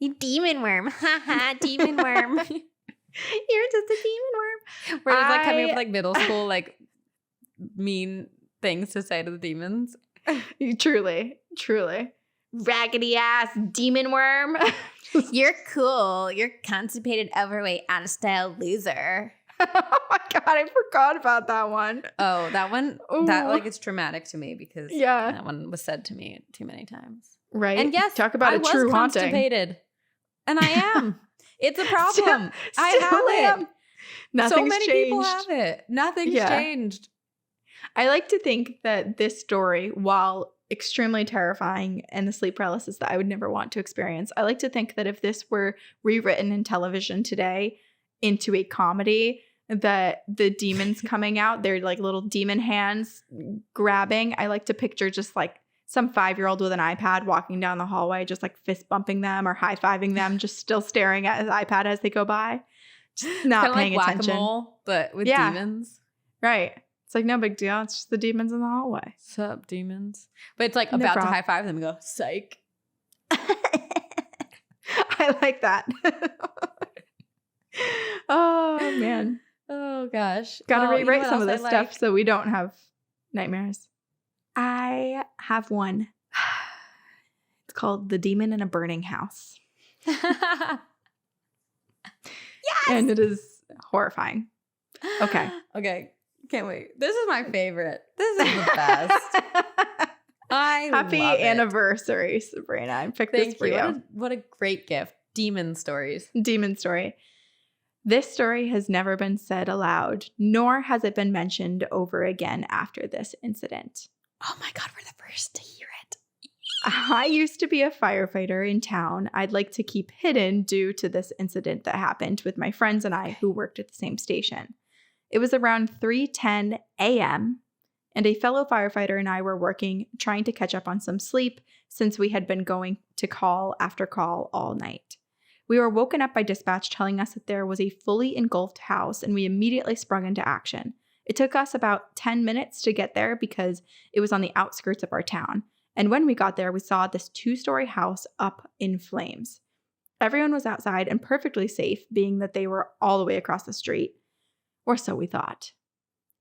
You demon worm. Haha, demon worm. You're just a demon worm. Where it's like coming up like middle school, like mean things to say to the demons. Truly. Raggedy ass demon worm. You're cool. You're constipated, overweight, out of style loser. Oh my God, I forgot about that one. Oh, that one, that like it's traumatic to me because that one was said to me too many times. Right. And yes, talk about I a true was haunting. Constipated. And I am. It's a problem. I have it. Nothing's so many changed. people have it. Nothing's changed. I like to think that this story, while extremely terrifying and the sleep paralysis that I would never want to experience, I like to think that if this were rewritten in television today into a comedy, that the demons coming out, they're like little demon hands grabbing. I like to picture just like some 5-year-old with an iPad walking down the hallway, just like fist bumping them or high-fiving them, just still staring at his iPad as they go by. Just not kinda paying like attention. Whack-a-mole, but with demons. Right. It's like no big deal. It's just the demons in the hallway. Sup, demons? But it's like No about problem. to high five them and go, psych. I like that. Oh, man. Oh, gosh. Gotta Well, rewrite what some of else this I stuff like? so we don't have nightmares. I have one. It's called The Demon in a Burning House. Yes! And it is horrifying. Okay. Okay. Can't wait. This is my favorite. This is the best. I Happy love it. anniversary, Sabrina. I picked this Thank for you. you. What a great gift. Demon stories. Demon story. This story has never been said aloud, nor has it been mentioned over again after this incident. Oh my God, we're the first to hear it. I used to be a firefighter in town I'd like to keep hidden due to this incident that happened with my friends and I who worked at the same station. It was around 3:10 a.m., and a fellow firefighter and I were working, trying to catch up on some sleep since we had been going to call after call all night. We were woken up by dispatch telling us that there was a fully engulfed house, and we immediately sprung into action. It took us about 10 minutes to get there because it was on the outskirts of our town. And when we got there, we saw this 2-story house up in flames. Everyone was outside and perfectly safe, being that they were all the way across the street. Or so we thought.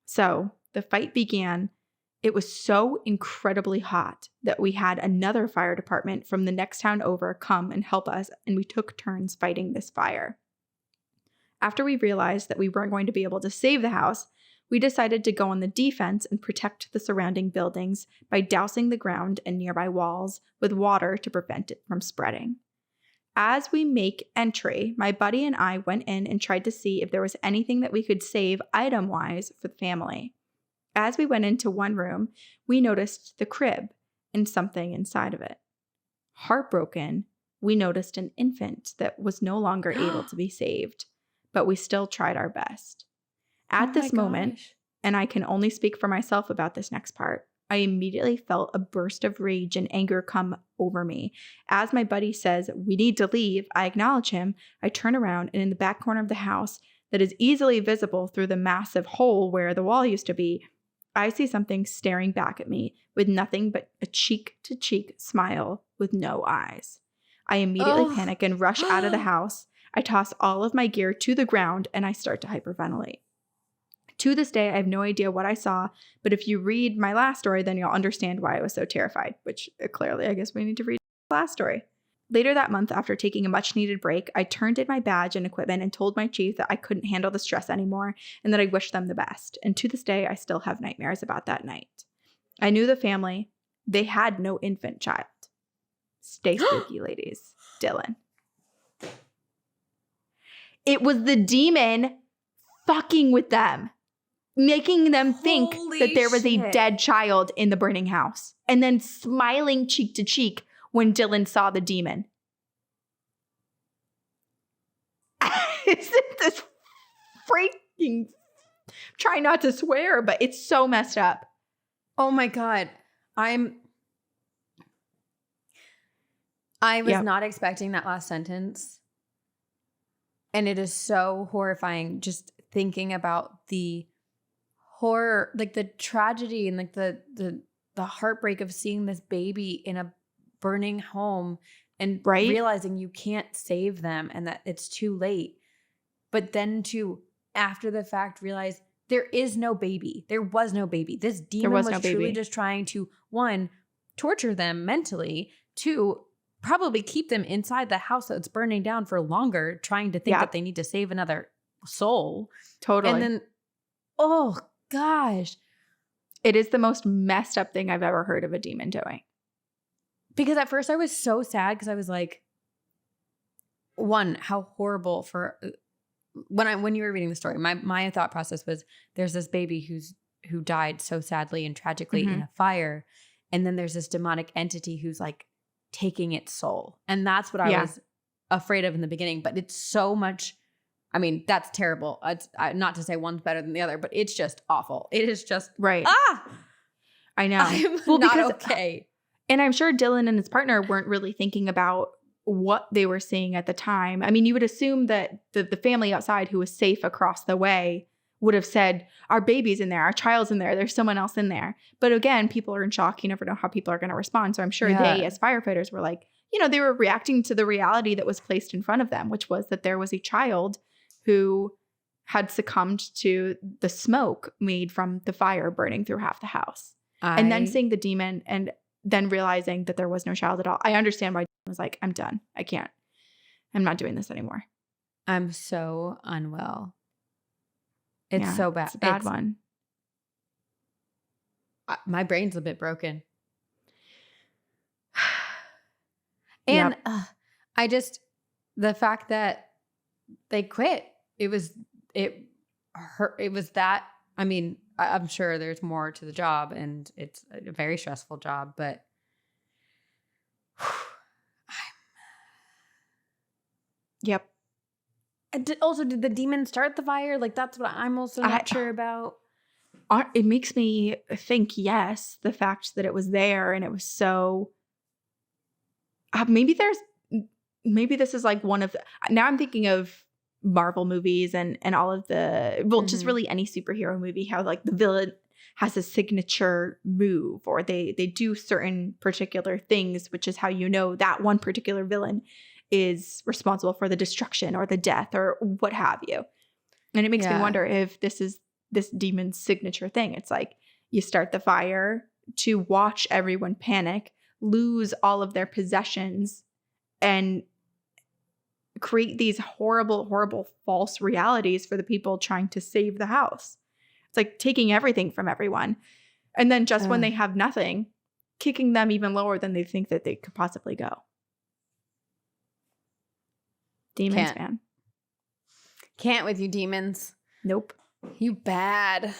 So the fight began. It was so incredibly hot that we had another fire department from the next town over come and help us, and we took turns fighting this fire. After we realized that we weren't going to be able to save the house, we decided to go on the defense and protect the surrounding buildings by dousing the ground and nearby walls with water to prevent it from spreading. As we make entry, my buddy and I went in and tried to see if there was anything that we could save item-wise for the family. As we went into one room, we noticed the crib and something inside of it. Heartbroken, we noticed an infant that was no longer able to be saved, but we still tried our best. At this moment, and I can only speak for myself about this next part, I immediately felt a burst of rage and anger come over me. As my buddy says, "We need to leave," I acknowledge him. I turn around, and in the back corner of the house that is easily visible through the massive hole where the wall used to be, I see something staring back at me with nothing but a cheek-to-cheek smile with no eyes. I immediately panic and rush out of the house. I toss all of my gear to the ground and I start to hyperventilate. To this day, I have no idea what I saw, but if you read my last story, then you'll understand why I was so terrified, which clearly I guess we need to read the last story. Later that month, after taking a much-needed break, I turned in my badge and equipment and told my chief that I couldn't handle the stress anymore and that I wished them the best. And to this day, I still have nightmares about that night. I knew the family. They had no infant child. Stay spooky, ladies. Dylan. It was the demon fucking with them, making them think that there was a dead child in the burning house, and then smiling cheek to cheek when Dylan saw the demon. Isn't this freaking... Try not to swear, but it's so messed up. Oh my God. I was not expecting that last sentence. And it is so horrifying just thinking about the horror, like the tragedy and like the heartbreak of seeing this baby in a burning home and realizing you can't save them and that it's too late. But then to, after the fact, realize there is no baby. There was no baby. This demon was truly just trying to, one, torture them mentally, two, probably keep them inside the house that's burning down for longer, trying to think that they need to save another soul. Totally. And then, oh gosh. It is the most messed up thing I've ever heard of a demon doing. Because at first I was so sad because I was like, one, how horrible for... When you were reading the story, my thought process was there's this baby who died so sadly and tragically in a fire. And then there's this demonic entity who's like taking its soul. And that's what I was afraid of in the beginning. But it's so much, I mean, that's terrible. It's not to say one's better than the other, but it's just awful. It is just, I know. I'm not okay. And I'm sure Dylan and his partner weren't really thinking about what they were seeing at the time. I mean, you would assume that the family outside who was safe across the way would have said, our baby's in there, our child's in there, there's someone else in there. But again, people are in shock. You never know how people are going to respond. So I'm sure they, as firefighters, were like, they were reacting to the reality that was placed in front of them, which was that there was a child who had succumbed to the smoke made from the fire burning through half the house. And then seeing the demon and then realizing that there was no child at all. I understand why I was like, I'm done. I can't. I'm not doing this anymore. I'm so unwell. It's so bad. It's a bad one. My brain's a bit broken. And I just, the fact that they quit, it was that, I mean, I'm sure there's more to the job and it's a very stressful job, but Yep. Also, did the demon start the fire? Like, that's what I'm also not sure about. It makes me think, yes, the fact that it was there and it was so... maybe this is like one of the... Now I'm thinking of Marvel movies and all of the... Well, just really any superhero movie, how like the villain has a signature move or they do certain particular things, which is how you know that one particular villain is responsible for the destruction or the death or what have you. And it makes me wonder if this is this demon's signature thing. It's like you start the fire to watch everyone panic, lose all of their possessions, and create these horrible, horrible false realities for the people trying to save the house. It's like taking everything from everyone. And then just when they have nothing, kicking them even lower than they think that they could possibly go. Demons, man. Can't with you demons. Nope. You bad.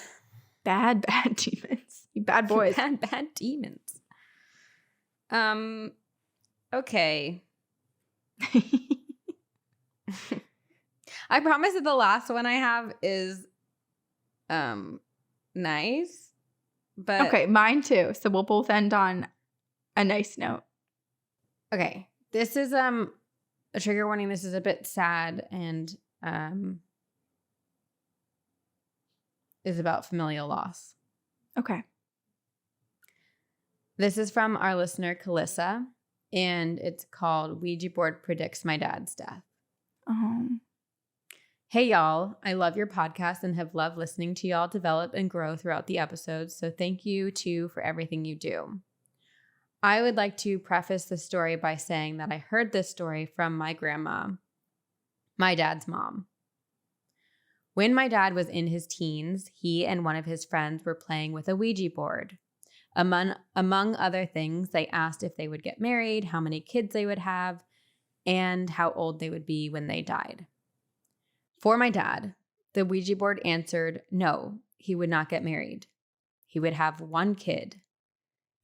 Bad demons. You bad boys. Bad demons. Okay. I promise that the last one I have is nice. But okay, mine too. So we'll both end on a nice note. Okay. This is a trigger warning. This is a bit sad and is about familial loss. Okay. This is from our listener, Kalissa, and it's called Ouija Board Predicts My Dad's Death. Oh. Hey, y'all. I love your podcast and have loved listening to y'all develop and grow throughout the episodes. So thank you, too, for everything you do. I would like to preface the story by saying that I heard this story from my grandma, my dad's mom. When my dad was in his teens, he and one of his friends were playing with a Ouija board. Among other things, they asked if they would get married, how many kids they would have, and how old they would be when they died. For my dad, the Ouija board answered no, he would not get married. He would have one kid.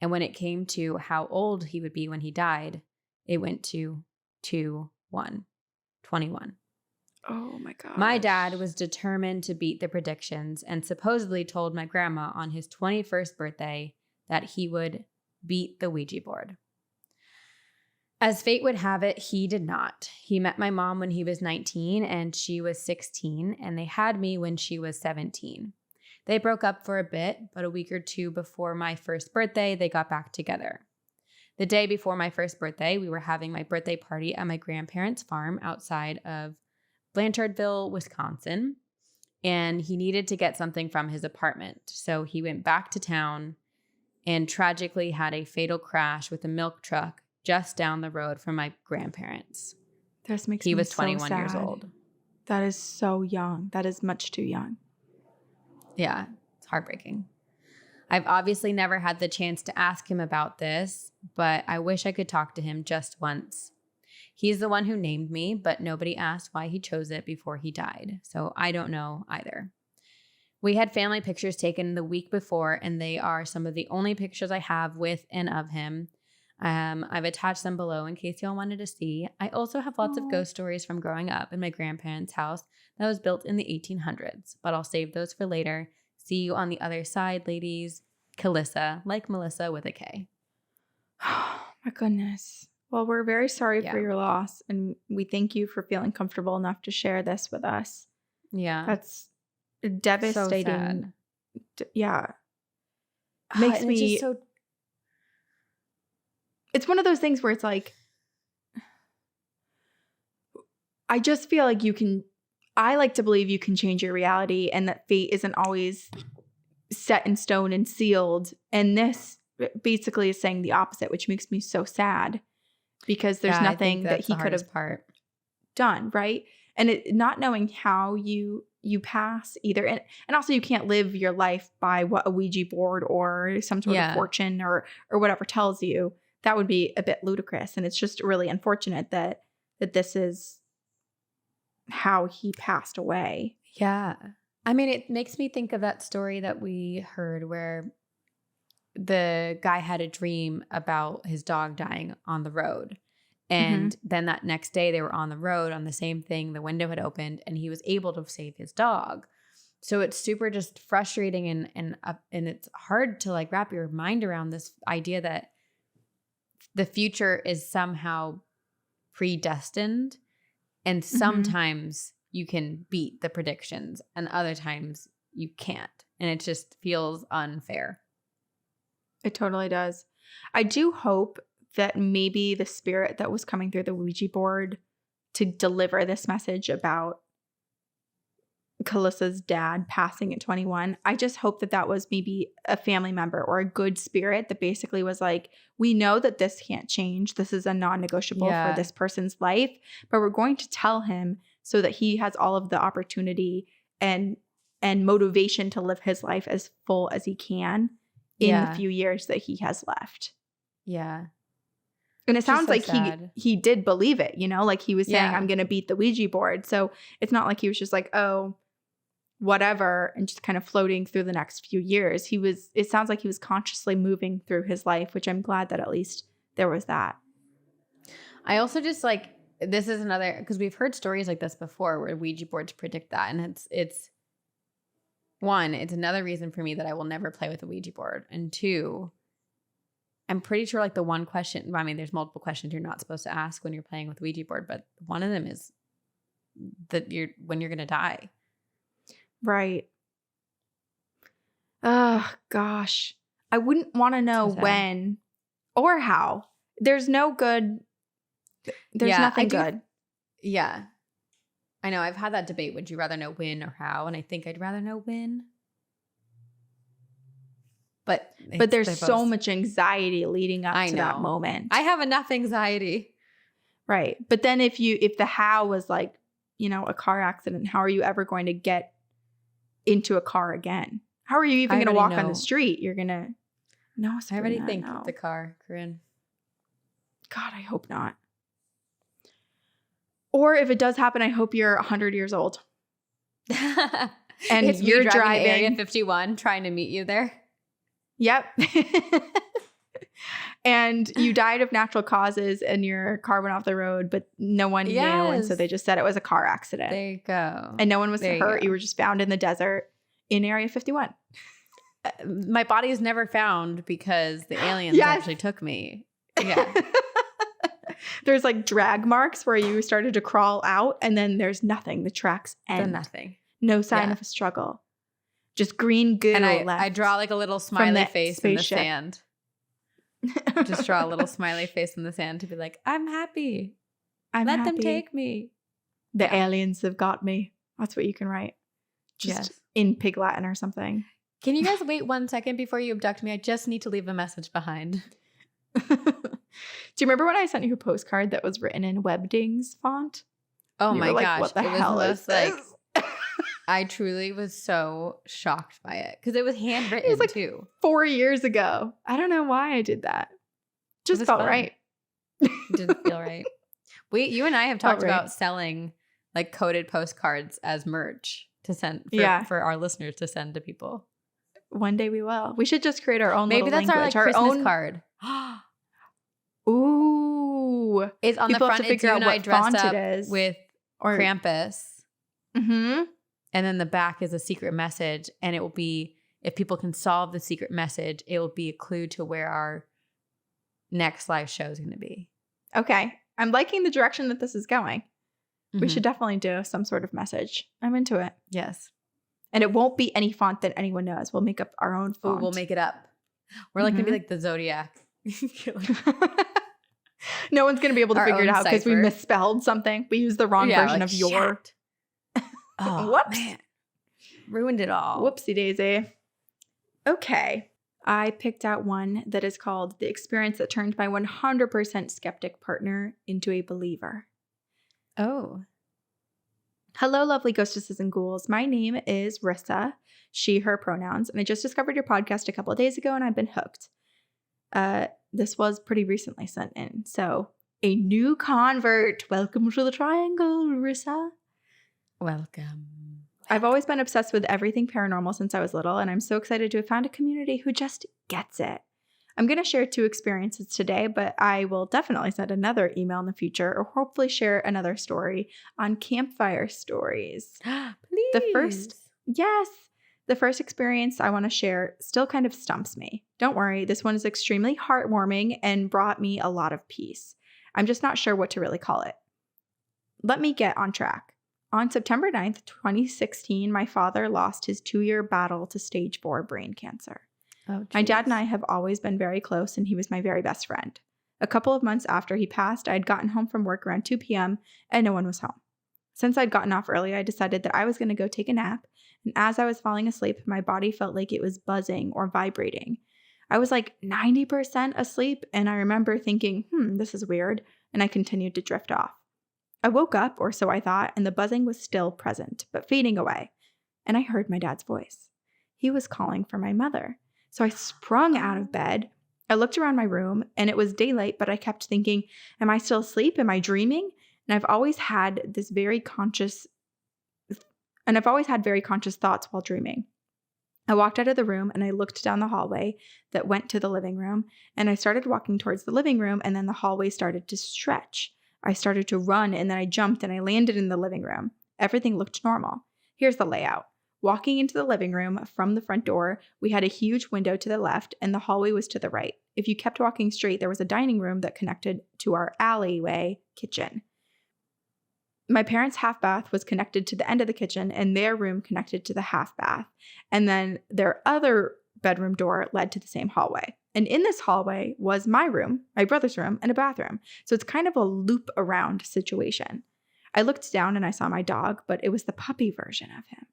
And when it came to how old he would be when he died, it went to 21. Oh my God. My dad was determined to beat the predictions and supposedly told my grandma on his 21st birthday that he would beat the Ouija board. As fate would have it, he did not. He met my mom when he was 19 and she was 16, and they had me when she was 17. They broke up for a bit, but a week or two before my first birthday, they got back together. The day before my first birthday, we were having my birthday party at my grandparents' farm outside of Blanchardville, Wisconsin, and he needed to get something from his apartment. So he went back to town and tragically had a fatal crash with a milk truck just down the road from my grandparents. This makes He me was 21 so years sad. old. That is so young. That is much too young. Yeah, it's heartbreaking. I've obviously never had the chance to ask him about this, but I wish I could talk to him just once. He's the one who named me, but nobody asked why he chose it before he died, so I don't know either. We had family pictures taken the week before, and they are some of the only pictures I have with and of him. I've attached them below in case y'all wanted to see. I also have lots of ghost stories from growing up in my grandparents' house that was built in the 1800s, but I'll save those for later. See you on the other side, ladies. Kalissa, like Melissa with a K. Oh my goodness. Well, we're very sorry for your loss, and we thank you for feeling comfortable enough to share this with us. Yeah. That's devastating. So sad. Yeah. Makes me just so. It's one of those things where it's like, I just feel like I like to believe you can change your reality and that fate isn't always set in stone and sealed. And this basically is saying the opposite, which makes me so sad because there's nothing that he could have done, right? And not knowing how you pass either. And also you can't live your life by what a Ouija board or some sort of fortune or whatever tells you. That would be a bit ludicrous. And it's just really unfortunate that this is how he passed away. Yeah. I mean, it makes me think of that story that we heard where the guy had a dream about his dog dying on the road. And then that next day they were on the road on the same thing. The window had opened and he was able to save his dog. So it's super just frustrating and it's hard to like wrap your mind around this idea that the future is somehow predestined, and sometimes you can beat the predictions and other times you can't. And it just feels unfair. It totally does. I do hope that maybe the spirit that was coming through the Ouija board to deliver this message about Kalissa's dad passing at 21, I just hope that was maybe a family member or a good spirit that basically was like, we know that this can't change. This is a non-negotiable for this person's life, but we're going to tell him so that he has all of the opportunity and motivation to live his life as full as he can in the few years that he has left. Yeah. And it sounds like he did believe it, like he was saying, I'm going to beat the Ouija board. So it's not like he was just like, oh, whatever, and just kind of floating through the next few years. It sounds like he was consciously moving through his life, which I'm glad that at least there was that. I also just like, this is another, because we've heard stories like this before where Ouija boards predict that. And it's another reason for me that I will never play with a Ouija board. And two, I'm pretty sure like the one question, I mean, there's multiple questions you're not supposed to ask when you're playing with Ouija board, but one of them is that when you're going to die. Right. Oh, gosh. I wouldn't want to know So sad. when or how. There's no good. There's nothing good. Yeah. I know. I've had that debate. Would you rather know when or how? And I think I'd rather know when. But there's so much anxiety leading up to that moment. I have enough anxiety. Right. But then if the how was like, a car accident, how are you ever going to get into a car again? How are you even going to walk on the street? You're going to no. I already think of the car, Corinne. God, I hope not. Or if it does happen, I hope you're 100 years old. And you're driving Area 51 trying to meet you there. Yep. And you died of natural causes and your car went off the road, but no one knew. And so they just said it was a car accident. There you go. And no one was hurt. You were just found in the desert in Area 51. My body is never found because the aliens actually took me. Yeah. There's like drag marks where you started to crawl out and then there's nothing. The tracks end. Nothing. No sign of a struggle. Just green goo and left. I draw like a little smiley face in the sand. Just draw a little smiley face in the sand to be like, I'm happy. Let them take me. The aliens have got me. That's what you can write. Just in Pig Latin or something. Can you guys wait 1 second before you abduct me? I just need to leave a message behind. Do you remember when I sent you a postcard that was written in Webdings font? Oh my gosh. What the hell is this? I truly was so shocked by it because it was handwritten too. 4 years ago. I don't know why I did that. Just felt right. Didn't feel right. You and I have talked about selling like coded postcards as merch to send for our listeners to send to people. One day we will. We should just create our own Maybe little that's language. our Christmas card. Ooh. It's on people the front. Have to figure out what dressed font up it is. With Krampus. Mm-hmm. And then the back is a secret message. And it will be, if people can solve the secret message, it will be a clue to where our next live show is going to be. Okay. I'm liking the direction that this is going. Mm-hmm. We should definitely do some sort of message. I'm into it. Yes. And it won't be any font that anyone knows. We'll make up our own font. Ooh, we'll make it up. We're like going to be like the Zodiac. No one's going to be able to figure it out because we misspelled something. We used the wrong version of your. Oh, whoops. Man. Ruined it all. Whoopsie daisy. Okay. I picked out one that is called The Experience That Turned My 100% Skeptic Partner into a Believer. Oh. Hello, lovely ghostesses and ghouls. My name is Rissa, she, her pronouns, and I just discovered your podcast a couple of days ago and I've been hooked. This was pretty recently sent in. So, a new convert. Welcome to the triangle, Rissa. Welcome. I've always been obsessed with everything paranormal since I was little, and I'm so excited to have found a community who just gets it. I'm going to share 2 experiences today, but I will definitely send another email in the future or hopefully share another story on Campfire Stories. Please. The first experience I want to share still kind of stumps me. Don't worry, this one is extremely heartwarming and brought me a lot of peace. I'm just not sure what to really call it. Let me get on track. On September 9th, 2016, my father lost his 2-year battle to stage 4 brain cancer. Oh, my dad and I have always been very close, and he was my very best friend. A couple of months after he passed, I had gotten home from work around 2 p.m. and no one was home. Since I'd gotten off early, I decided that I was going to go take a nap, and as I was falling asleep, my body felt like it was buzzing or vibrating. I was like 90% asleep, and I remember thinking, this is weird, and I continued to drift off. I woke up, or so I thought, and the buzzing was still present, but fading away, and I heard my dad's voice. He was calling for my mother. So I sprung out of bed. I looked around my room, and it was daylight, but I kept thinking, am I still asleep? Am I dreaming? And I've always had very conscious thoughts while dreaming. I walked out of the room, and I looked down the hallway that went to the living room, and I started walking towards the living room, and then the hallway started to stretch. I started to run, and then I jumped, and I landed in the living room. Everything looked normal. Here's the layout. Walking into the living room from the front door, we had a huge window to the left, and the hallway was to the right. If you kept walking straight, there was a dining room that connected to our alleyway kitchen. My parents' half bath was connected to the end of the kitchen and their room connected to the half bath. And then their other bedroom door led to the same hallway. And in this hallway was my room, my brother's room, and a bathroom. So it's kind of a loop around situation. I looked down and I saw my dog, but it was the puppy version of him.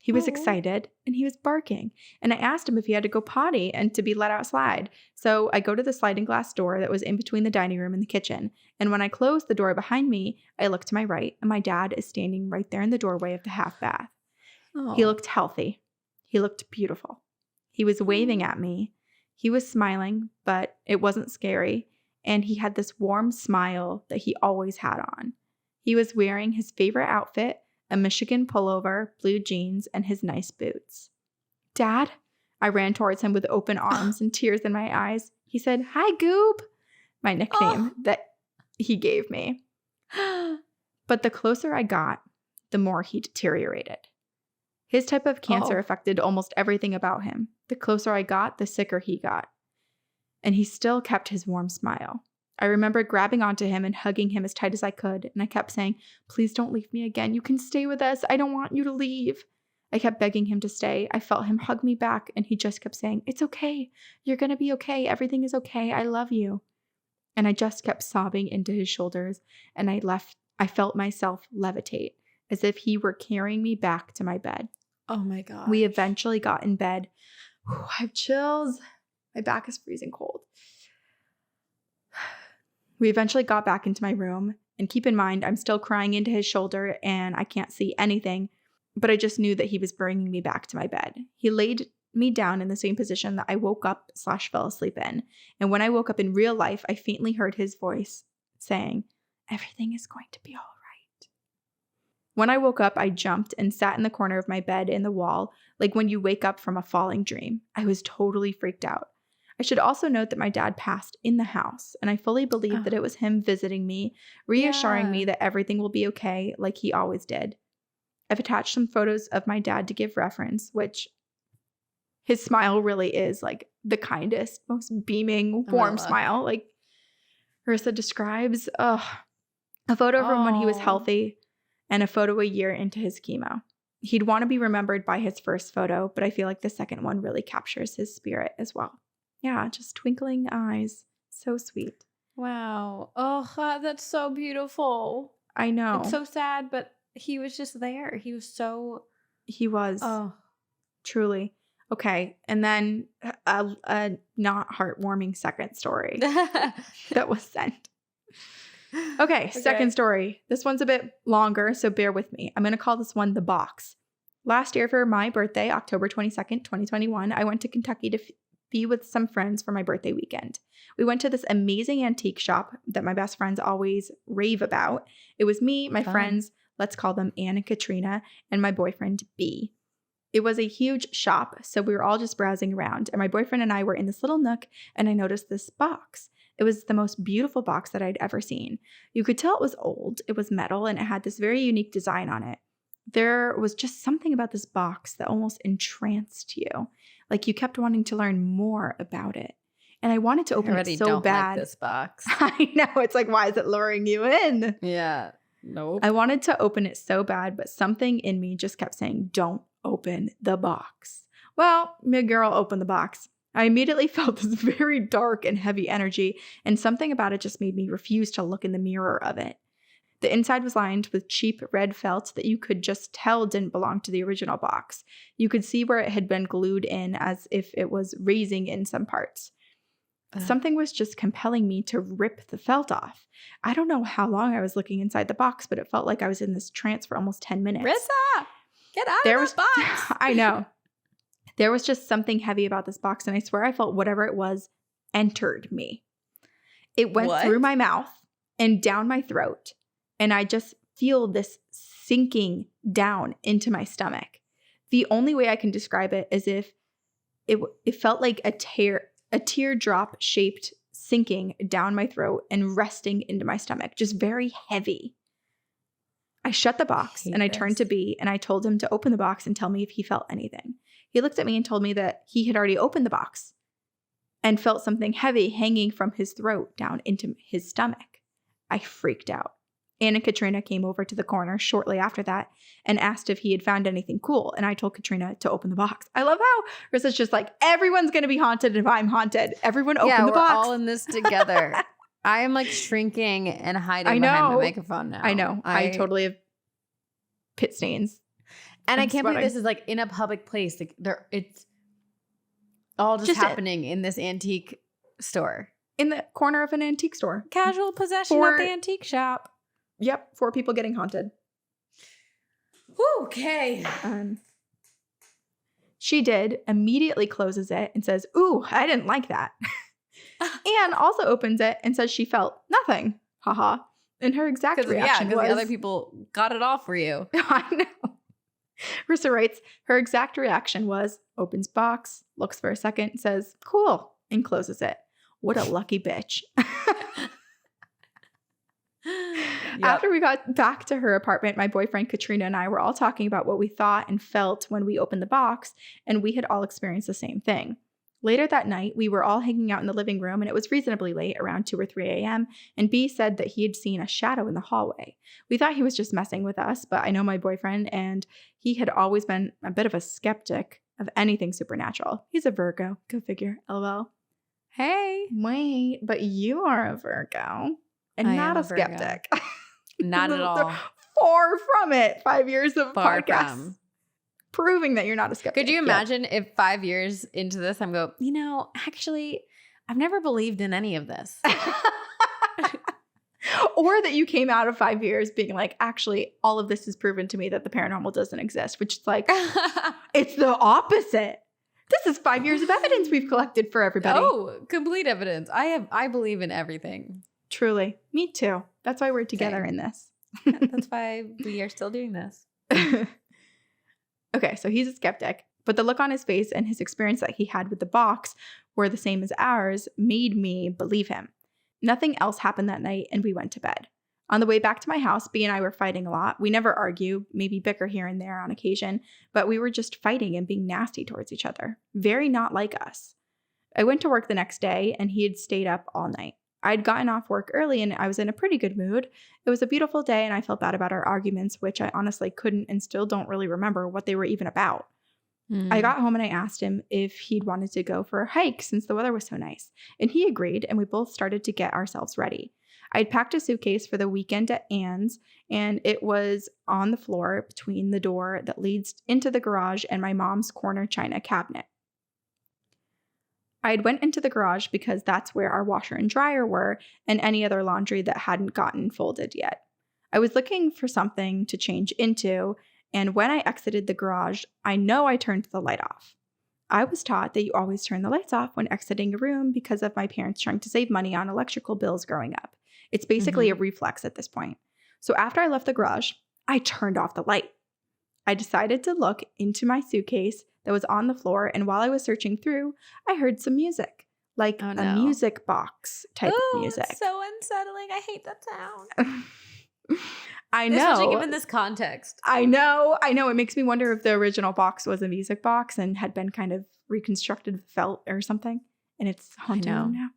He was excited and he was barking. And I asked him if he had to go potty and to be let outside. So I go to the sliding glass door that was in between the dining room and the kitchen. And when I closed the door behind me, I looked to my right and my dad is standing right there in the doorway of the half bath. Oh. He looked healthy. He looked beautiful. He was waving at me. He was smiling, but it wasn't scary. And he had this warm smile that he always had on. He was wearing his favorite outfit, a Michigan pullover, blue jeans, and his nice boots. Dad, I ran towards him with open arms and tears in my eyes. He said, "Hi, Goob," my nickname that he gave me. But the closer I got, the more he deteriorated. His type of cancer affected almost everything about him. The closer I got, the sicker he got. And he still kept his warm smile. I remember grabbing onto him and hugging him as tight as I could, and I kept saying, "Please don't leave me again. You can stay with us. I don't want you to leave." I kept begging him to stay. I felt him hug me back, and he just kept saying, "It's okay. You're going to be okay. Everything is okay. I love you." And I just kept sobbing into his shoulders, and I felt myself levitate, as if he were carrying me back to my bed. Oh my God. We eventually got in bed. I have chills. My back is freezing cold. We eventually got back into my room, and keep in mind, I'm still crying into his shoulder and I can't see anything, but I just knew that he was bringing me back to my bed. He laid me down in the same position that I woke up / fell asleep in. And when I woke up in real life, I faintly heard his voice saying, "Everything is going to be all right." When I woke up, I jumped and sat in the corner of my bed in the wall, like when you wake up from a falling dream. I was totally freaked out. I should also note that my dad passed in the house, and I fully believe that it was him visiting me, reassuring me that everything will be okay, like he always did. I've attached some photos of my dad to give reference, which his smile really is like the kindest, most beaming, warm smile. Like Marissa describes, a photo from when he was healthy and a photo a year into his chemo. He'd want to be remembered by his first photo, but I feel like the second one really captures his spirit as well. Yeah, just twinkling eyes. So sweet. Wow. Oh, that's so beautiful. I know. It's so sad, but he was just there. He was so... He was. Oh. Truly. Okay, and then a not heartwarming second story that was sent. Okay, second story. This one's a bit longer, so bear with me. I'm going to call this one The Box. Last year for my birthday, October 22nd, 2021, I went to Kentucky to be with some friends for my birthday weekend. We went to this amazing antique shop that my best friends always rave about. It was me, my friends, let's call them Anne and Katrina, and my boyfriend, B. It was a huge shop, so we were all just browsing around, and my boyfriend and I were in this little nook, and I noticed this box. It was the most beautiful box that I'd ever seen. You could tell it was old, it was metal, and it had this very unique design on it. There was just something about this box that almost entranced you. Like you kept wanting to learn more about it. And I wanted to open it so bad. Like this box. I know. It's like, why is it luring you in? Yeah. Nope. I wanted to open it so bad, but something in me just kept saying, "Don't open the box." Well, my girl opened the box. I immediately felt this very dark and heavy energy, and something about it just made me refuse to look in the mirror of it. The inside was lined with cheap red felt that you could just tell didn't belong to the original box. You could see where it had been glued in as if it was raising in some parts. Something was just compelling me to rip the felt off. I don't know how long I was looking inside the box, but it felt like I was in this trance for almost 10 minutes. Rissa, get out of the box. I know. There was just something heavy about this box, and I swear I felt whatever it was entered me. It went through my mouth and down my throat, and I just feel this sinking down into my stomach. The only way I can describe it is if it felt like a teardrop shaped sinking down my throat and resting into my stomach, just very heavy. I shut the box and I turned to B and I told him to open the box and tell me if he felt anything. He looked at me and told me that he had already opened the box and felt something heavy hanging from his throat down into his stomach. I freaked out. Anne and Katrina came over to the corner shortly after that and asked if he had found anything cool. And I told Katrina to open the box. I love how Rissa's just like, everyone's going to be haunted if I'm haunted. Everyone open the box. Yeah, we're all in this together. I am like shrinking and hiding behind my microphone now. I know. I totally have pit stains. And I can't believe this is like in a public place. Like it's all just happening in this antique store. In the corner of an antique store. Casual possession at the antique shop. Yep. 4 people getting haunted. Okay. She immediately closes it and says, ooh, I didn't like that. Anne also opens it and says she felt nothing. Haha. And her exact reaction was... because the other people got it all for you. I know. Rissa writes, her exact reaction was, opens box, looks for a second, says, cool, and closes it. What a lucky bitch. Yep. After we got back to her apartment, my boyfriend Katrina and I were all talking about what we thought and felt when we opened the box, and we had all experienced the same thing. Later that night, we were all hanging out in the living room, and it was reasonably late, around 2 or 3 a.m., and B said that he had seen a shadow in the hallway. We thought he was just messing with us, but I know my boyfriend, and he had always been a bit of a skeptic of anything supernatural. He's a Virgo. Go figure. LOL. Hey. Wait, but you are a Virgo. And I not am a skeptic. Not at all. Far from it. 5 years of Far podcasts. From. Proving that you're not a skeptic. Could you imagine if 5 years into this, I'm go, actually, I've never believed in any of this. Or that you came out of 5 years being like, actually, all of this has proven to me that the paranormal doesn't exist, which is like, it's the opposite. This is 5 years of evidence we've collected for everybody. Oh, complete evidence. I believe in everything. Truly. Me too. That's why we're together in this. That's why we are still doing this. Okay, so he's a skeptic, but the look on his face and his experience that he had with the box were the same as ours made me believe him. Nothing else happened that night, and we went to bed. On the way back to my house, B and I were fighting a lot. We never argue, maybe bicker here and there on occasion, but we were just fighting and being nasty towards each other. Very not like us. I went to work the next day, and he had stayed up all night. I'd gotten off work early and I was in a pretty good mood. It was a beautiful day and I felt bad about our arguments, which I honestly couldn't and still don't really remember what they were even about. I got home and I asked him if he'd wanted to go for a hike since the weather was so nice. And he agreed, and we both started to get ourselves ready. I'd packed a suitcase for the weekend at Anne's, and it was on the floor between the door that leads into the garage and my mom's corner china cabinet. I had went into the garage because that's where our washer and dryer were and any other laundry that hadn't gotten folded yet. I was looking for something to change into, and when I exited the garage, I know I turned the light off. I was taught that you always turn the lights off when exiting a room because of my parents trying to save money on electrical bills growing up. It's basically a reflex at this point. So after I left the garage, I turned off the light. I decided to look into my suitcase that was on the floor, and while I was searching through, I heard some music, like a music box type of music. It's so unsettling. I hate that sound. I know. Especially given this context. I know. It makes me wonder if the original box was a music box and had been kind of reconstructed with felt or something, and it's haunting them now.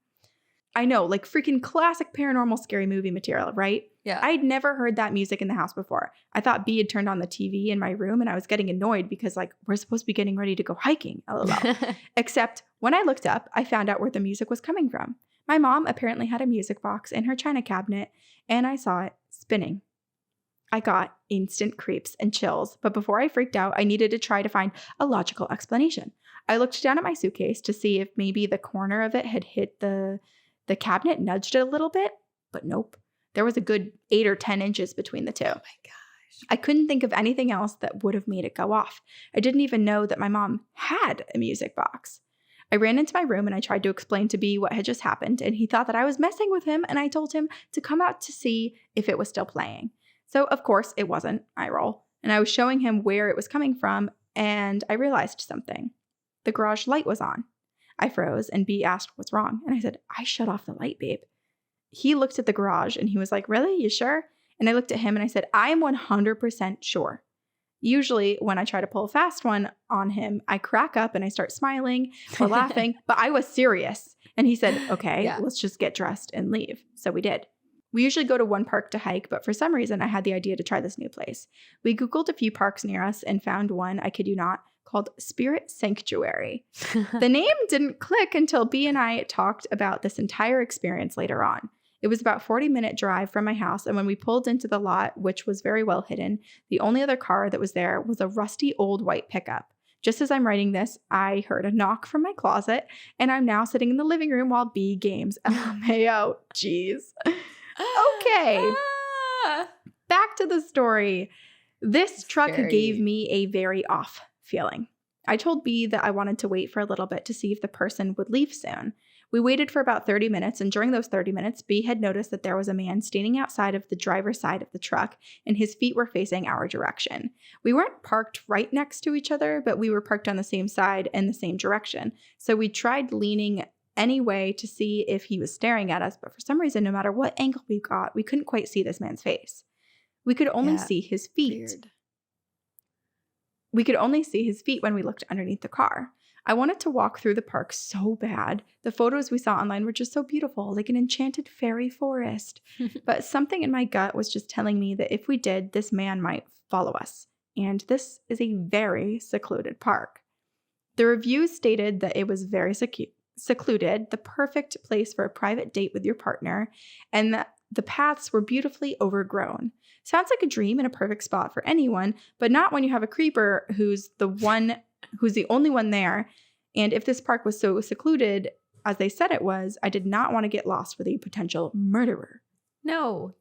I know, like freaking classic paranormal scary movie material, right? Yeah. I'd never heard that music in the house before. I thought B had turned on the TV in my room and I was getting annoyed because like, we're supposed to be getting ready to go hiking, LOL. Except when I looked up, I found out where the music was coming from. My mom apparently had a music box in her china cabinet and I saw it spinning. I got instant creeps and chills, but before I freaked out, I needed to try to find a logical explanation. I looked down at my suitcase to see if maybe the corner of it had hit the cabinet, nudged it a little bit, but nope. There was a good 8 or 10 inches between the two. Oh my gosh. I couldn't think of anything else that would have made it go off. I didn't even know that my mom had a music box. I ran into my room and I tried to explain to B what had just happened, and he thought that I was messing with him, and I told him to come out to see if it was still playing. So of course it wasn't, I roll, and I was showing him where it was coming from, and I realized something. The garage light was on. I froze and B asked what's wrong, and I said, I shut off the light, babe. He looked at the garage and he was like, really? You sure? And I looked at him and I said, I am 100% sure. Usually when I try to pull a fast one on him, I crack up and I start smiling or laughing, but I was serious. And he said, okay, let's just get dressed and leave. So we did. We usually go to one park to hike, but for some reason I had the idea to try this new place. We Googled a few parks near us and found one, I kid you not, called Spirit Sanctuary. The name didn't click until B and I talked about this entire experience later on. It was about a 40-minute drive from my house, and when we pulled into the lot, which was very well hidden, the only other car that was there was a rusty old white pickup. Just as I'm writing this, I heard a knock from my closet, and I'm now sitting in the living room while B games LMAO. Jeez. Okay. Back to the story. This truck gave me a very off feeling. I told B that I wanted to wait for a little bit to see if the person would leave soon. We waited for about 30 minutes, and during those 30 minutes, B had noticed that there was a man standing outside of the driver's side of the truck, and his feet were facing our direction. We weren't parked right next to each other, but we were parked on the same side and the same direction. So we tried leaning anyway to see if he was staring at us, but for some reason, no matter what angle we got, we couldn't quite see this man's face. We could only see his feet. Weird. We could only see his feet when we looked underneath the car. I wanted to walk through the park so bad. The photos we saw online were just so beautiful, like an enchanted fairy forest. But something in my gut was just telling me that if we did, this man might follow us. And this is a very secluded park. The reviews stated that it was very secluded, the perfect place for a private date with your partner, and that the paths were beautifully overgrown. Sounds like a dream and a perfect spot for anyone, but not when you have a creeper who's the only one there. And if this park was so secluded as they said it was, I did not want to get lost with a potential murderer. No.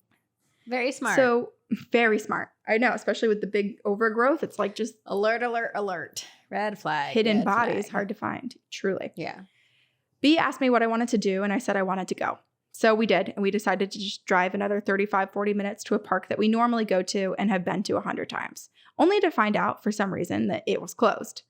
Very smart. So, very smart. I know, especially with the big overgrowth. It's like just alert, alert, alert. Red flag. Hidden red bodies, flag. hard to find. Truly. Yeah. B asked me what I wanted to do, and I said I wanted to go. So we did, and we decided to just drive another 35, 40 minutes to a park that we normally go to and have been to 100 times, only to find out for some reason that it was closed.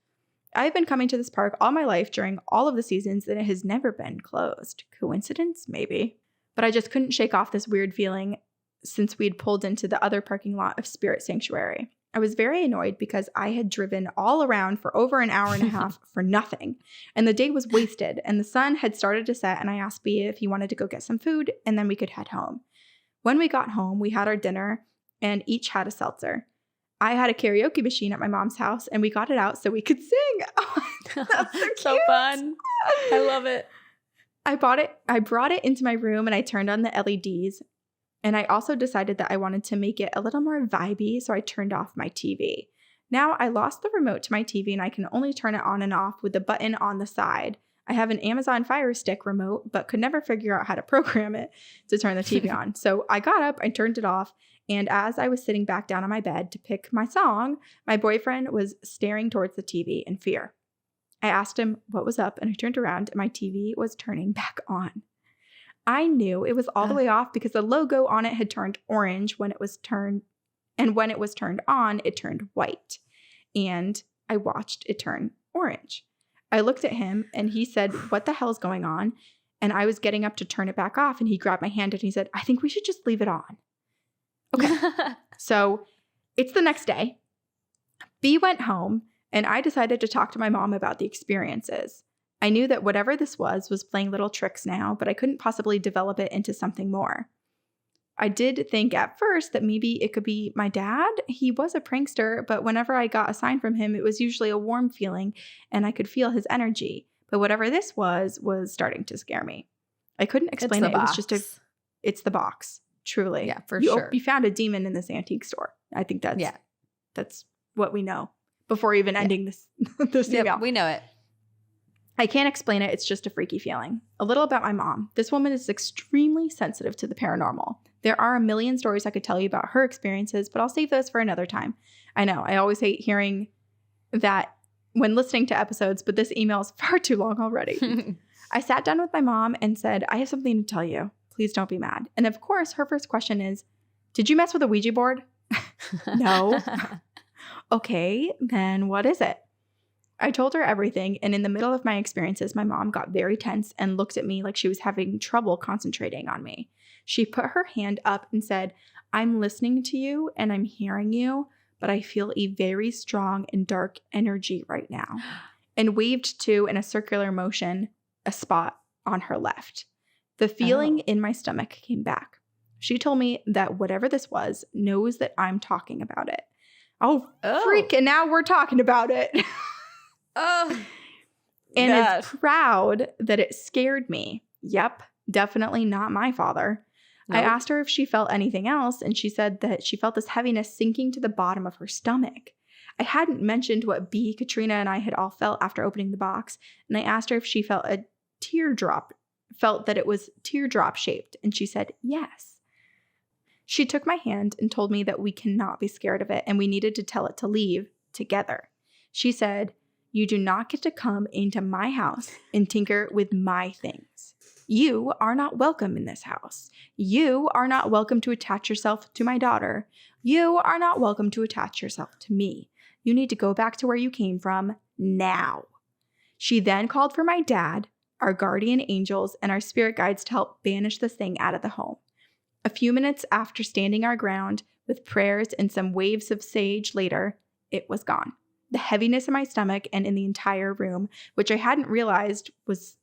I have been coming to this park all my life during all of the seasons, and it has never been closed. Coincidence? Maybe. But I just couldn't shake off this weird feeling since we'd pulled into the other parking lot of Spirit Sanctuary. I was very annoyed because I had driven all around for over an hour and a half for nothing, and the day was wasted, and the sun had started to set, and I asked B if he wanted to go get some food, and then we could head home. When we got home, we had our dinner, and each had a seltzer. I had a karaoke machine at my mom's house, and we got it out so we could sing. Oh, that's so fun. I love it. I brought it into my room, and I turned on the LEDs. And I also decided that I wanted to make it a little more vibey, so I turned off my TV. Now I lost the remote to my TV, and I can only turn it on and off with the button on the side. I have an Amazon Fire Stick remote, but could never figure out how to program it to turn the TV on. So I got up, I turned it off, and as I was sitting back down on my bed to pick my song, my boyfriend was staring towards the TV in fear. I asked him what was up, and I turned around, and my TV was turning back on. I knew it was all the way off because the logo on it had turned orange when it was turned, and when it was turned on, it turned white. And I watched it turn orange. I looked at him and he said, "What the hell is going on?" And I was getting up to turn it back off, and he grabbed my hand and he said, "I think we should just leave it on." Okay. So it's the next day. B went home, and I decided to talk to my mom about the experiences. I knew that whatever this was playing little tricks now, but I couldn't possibly develop it into something more. I did think at first that maybe it could be my dad. He was a prankster, but whenever I got a sign from him, it was usually a warm feeling, and I could feel his energy. But whatever this was starting to scare me. I couldn't explain it. It was just it's the box. Truly. Yeah, for sure. You found a demon in this antique store. I think that's what we know before even ending this email. Yep, we know it. I can't explain it. It's just a freaky feeling. A little about my mom. This woman is extremely sensitive to the paranormal. There are a million stories I could tell you about her experiences, but I'll save those for another time. I know, I always hate hearing that when listening to episodes, but this email is far too long already. I sat down with my mom and said, "I have something to tell you. Please don't be mad." And of course, her first question is, "Did you mess with a Ouija board?" No. Okay, then what is it? I told her everything, and in the middle of my experiences, my mom got very tense and looked at me like she was having trouble concentrating on me. She put her hand up and said, "I'm listening to you and I'm hearing you, but I feel a very strong and dark energy right now," and waved to, in a circular motion, a spot on her left. The feeling in my stomach came back. She told me that whatever this was knows that I'm talking about it. Oh. Freak. And now we're talking about it. Oh. And Gosh. is proud that it scared me. Yep. Definitely not my father. Nope. I asked her if she felt anything else, and she said that she felt this heaviness sinking to the bottom of her stomach. I hadn't mentioned what B, Katrina, and I had all felt after opening the box, and I asked her if she felt that it was teardrop shaped, and she said yes. She took my hand and told me that we cannot be scared of it, and we needed to tell it to leave together. She said, "You do not get to come into my house and tinker with my things. You are not welcome in this house. You are not welcome to attach yourself to my daughter. You are not welcome to attach yourself to me. You need to go back to where you came from now." She then called for my dad, our guardian angels, and our spirit guides to help banish this thing out of the home. A few minutes after standing our ground with prayers and some waves of sage later, it was gone. The heaviness in my stomach and in the entire room, which I hadn't realized was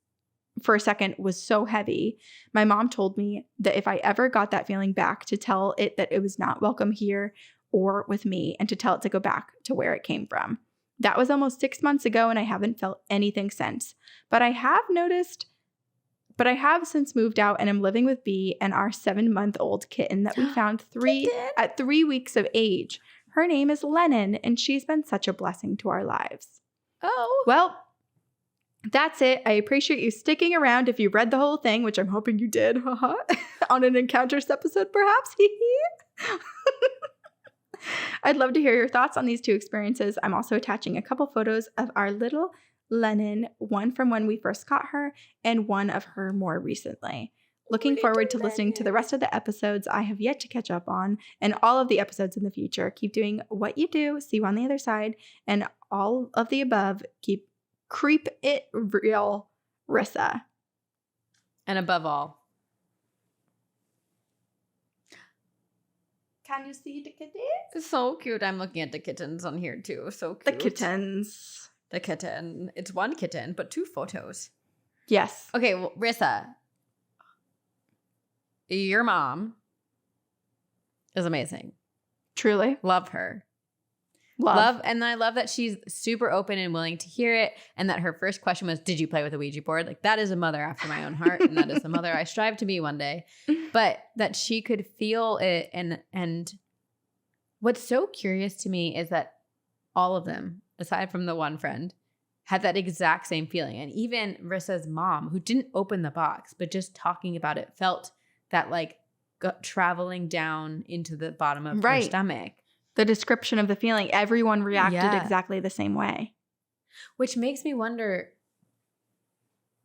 so heavy. My mom told me that if I ever got that feeling back, to tell it that it was not welcome here or with me, and to tell it to go back to where it came from. That was almost 6 months ago, and I haven't felt anything since. But I have since moved out and am living with B and our 7-month-old kitten that we found at 3 weeks of age. Her name is Lennon, and she's been such a blessing to our lives. Oh. Well, that's it. I appreciate you sticking around if you read the whole thing, which I'm hoping you did, on an Encounters episode perhaps. I'd love to hear your thoughts on these two experiences. I'm also attaching a couple photos of our little Lennon, one from when we first got her and one of her more recently. Looking forward to listening to the rest of the episodes I have yet to catch up on, and all of the episodes in the future. Keep doing what you do. See you on the other side. And all of the above, creep it real, Rissa. And above all, can you see the kittens? it's so cute. I'm looking at the kittens on here too. So cute. The kittens. The kitten. It's one kitten, but 2 photos. Yes. Okay, well, Rissa, your mom is amazing. Truly. Love her. Love. And I love that she's super open and willing to hear it. And that her first question was, did you play with a Ouija board? Like, that is a mother after my own heart. And that is the mother I strive to be one day. But that she could feel it. And what's so curious to me is that all of them, aside from the one friend, had that exact same feeling. And even Rissa's mom, who didn't open the box, but just talking about it, felt that like traveling down into the bottom of her stomach. The description of the feeling, everyone reacted exactly the same way. Which makes me wonder,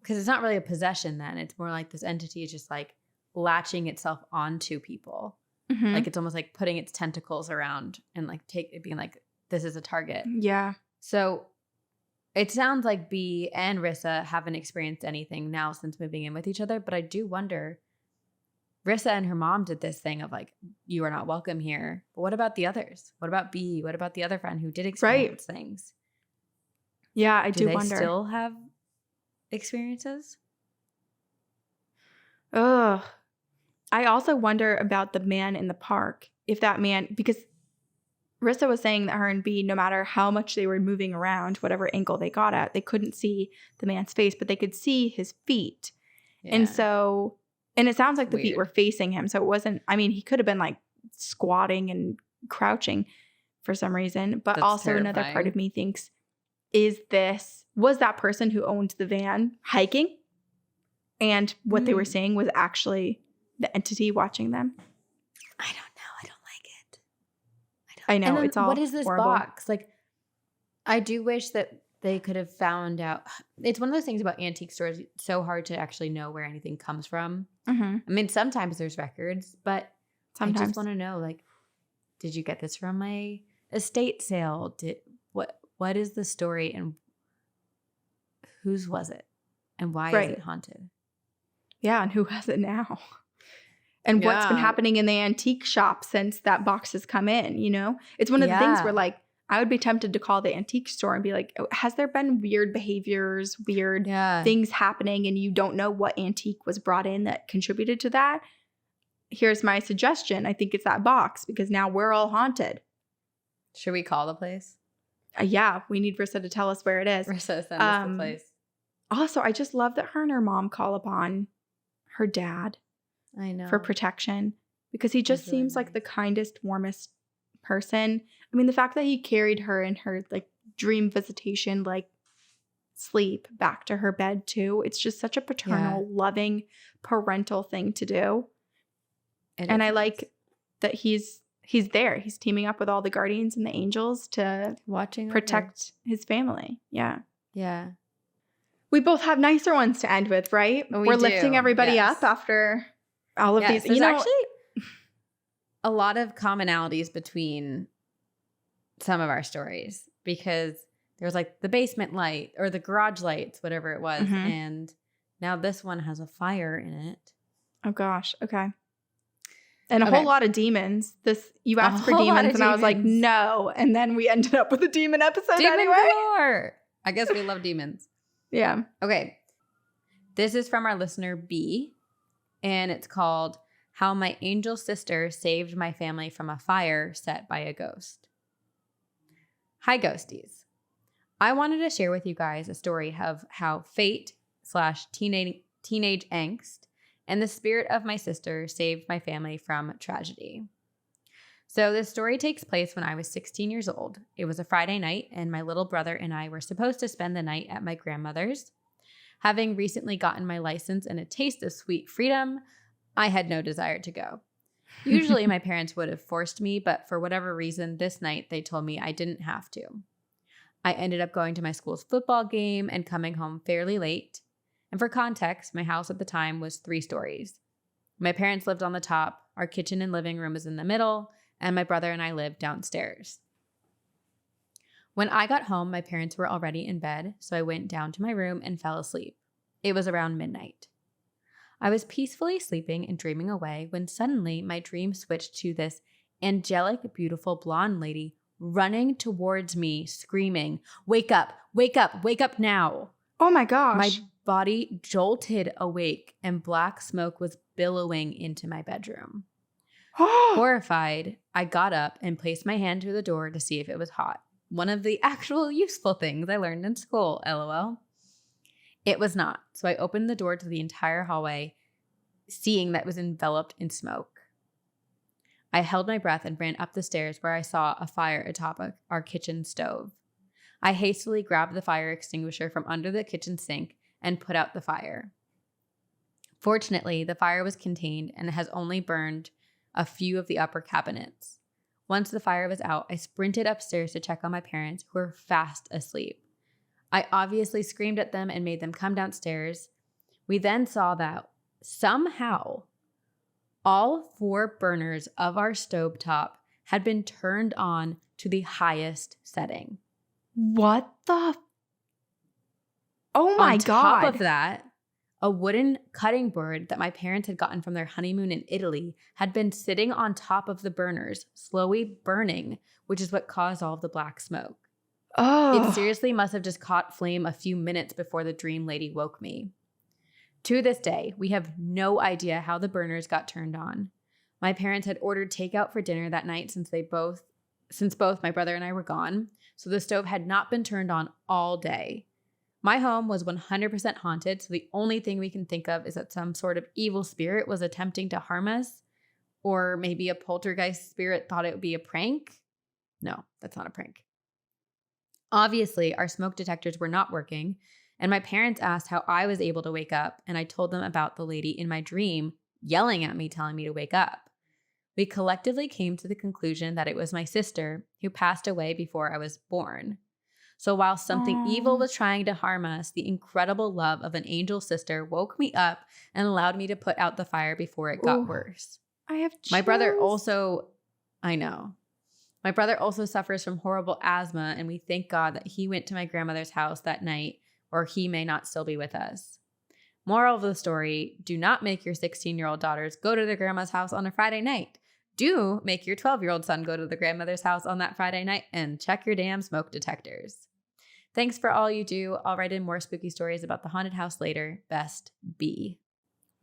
because it's not really a possession then. It's more like this entity is just like latching itself onto people. Mm-hmm. Like it's almost like putting its tentacles around and like being like, this is a target. Yeah. So it sounds like B and Rissa haven't experienced anything now since moving in with each other. But I do wonder, Rissa and her mom did this thing of like, you are not welcome here. But what about the others? What about B? What about the other friend who did experience things? Yeah, I do they wonder. Still have experiences? Ugh. I also wonder about the man in the park. If that man, because Rissa was saying that her and B, no matter how much they were moving around, whatever angle they got at, they couldn't see the man's face, but they could see his feet. Yeah. And it sounds like the feet were facing him. So it wasn't, I mean, he could have been like squatting and crouching for some reason. But That's also terrifying. Another part of me thinks, was that person who owned the van hiking? And what they were seeing was actually the entity watching them? I don't know. I don't like it. I know. It's all what is this horrible. box? Like, I do wish that they could have found out. It's one of those things about antique stores. It's so hard to actually know where anything comes from. Mm-hmm. I mean, sometimes there's records, but I just want to know, like, did you get this from my estate sale? What is the story and whose was it? And why is it haunted? Yeah, and who has it now? And what's been happening in the antique shop since that box has come in, you know? It's one of the things where, like, I would be tempted to call the antique store and be like, oh, has there been weird behaviors, weird things happening, and you don't know what antique was brought in that contributed to that? here's my suggestion. I think it's that box because now we're all haunted. Should we call the place? Yeah, we need Rissa to tell us where it is. Rissa, send us the place. Also, I just love that her and her mom call upon her dad. I know. For protection because he just really seems nice. like the kindest, warmest person. I mean, the fact that he carried her in her like dream visitation, like sleep back to her bed too. It's just such a paternal, loving, parental thing to do. And I like that he's there. He's teaming up with all the guardians and the angels to protect his family. Yeah. Yeah. We both have nicer ones to end with, right? We're lifting everybody up after all of these. There's actually a lot of commonalities between some of our stories because there's like the basement light or the garage lights, whatever it was. And now this one has a fire in it. Oh gosh. Okay. And a whole lot of demons. You asked for demons and I was like, no. And then we ended up with a demon episode anyway. Galore. I guess we love demons. Yeah. Okay. This is from our listener B. And it's called How My Angel Sister Saved My Family from a Fire Set by a Ghost. Hi, ghosties. I wanted to share with you guys a story of how fate/teenage angst and the spirit of my sister saved my family from tragedy. So this story takes place when I was 16 years old. It was a Friday night, and my little brother and I were supposed to spend the night at my grandmother's. Having recently gotten my license and a taste of sweet freedom, I had no desire to go. Usually my parents would have forced me, but for whatever reason, this night they told me I didn't have to. I ended up going to my school's football game and coming home fairly late. And for context, my house at the time was 3 stories. My parents lived on the top, our kitchen and living room was in the middle, and my brother and I lived downstairs. When I got home, my parents were already in bed, so I went down to my room and fell asleep. It was around midnight. I was peacefully sleeping and dreaming away when suddenly my dream switched to this angelic, beautiful blonde lady running towards me, screaming, "Wake up, wake up, wake up now." Oh my gosh. My body jolted awake and black smoke was billowing into my bedroom. Horrified, I got up and placed my hand to the door to see if it was hot. One of the actual useful things I learned in school, LOL. It was not, so I opened the door to the entire hallway, seeing that it was enveloped in smoke. I held my breath and ran up the stairs where I saw a fire atop our kitchen stove. I hastily grabbed the fire extinguisher from under the kitchen sink and put out the fire. Fortunately, the fire was contained and has only burned a few of the upper cabinets. Once the fire was out, I sprinted upstairs to check on my parents, who were fast asleep. I obviously screamed at them and made them come downstairs. We then saw that somehow all 4 burners of our stovetop had been turned on to the highest setting. What the? Oh my God. On top of that, a wooden cutting board that my parents had gotten from their honeymoon in Italy had been sitting on top of the burners, slowly burning, which is what caused all of the black smoke. Oh. It seriously must have just caught flame a few minutes before the dream lady woke me. To this day, we have no idea how the burners got turned on. My parents had ordered takeout for dinner that night since both my brother and I were gone, so the stove had not been turned on all day. My home was 100% haunted, so the only thing we can think of is that some sort of evil spirit was attempting to harm us, or maybe a poltergeist spirit thought it would be a prank. No, that's not a prank. Obviously, our smoke detectors were not working, and my parents asked how I was able to wake up, and I told them about the lady in my dream yelling at me, telling me to wake up. We collectively came to the conclusion that it was my sister who passed away before I was born. So while something evil was trying to harm us, the incredible love of an angel sister woke me up and allowed me to put out the fire before it got worse. I have chills. My brother also suffers from horrible asthma, and we thank God that he went to my grandmother's house that night, or he may not still be with us. Moral of the story, do not make your 16-year-old daughters go to their grandma's house on a Friday night. Do make your 12-year-old son go to the grandmother's house on that Friday night and check your damn smoke detectors. Thanks for all you do. I'll write in more spooky stories about the haunted house later. Best, B.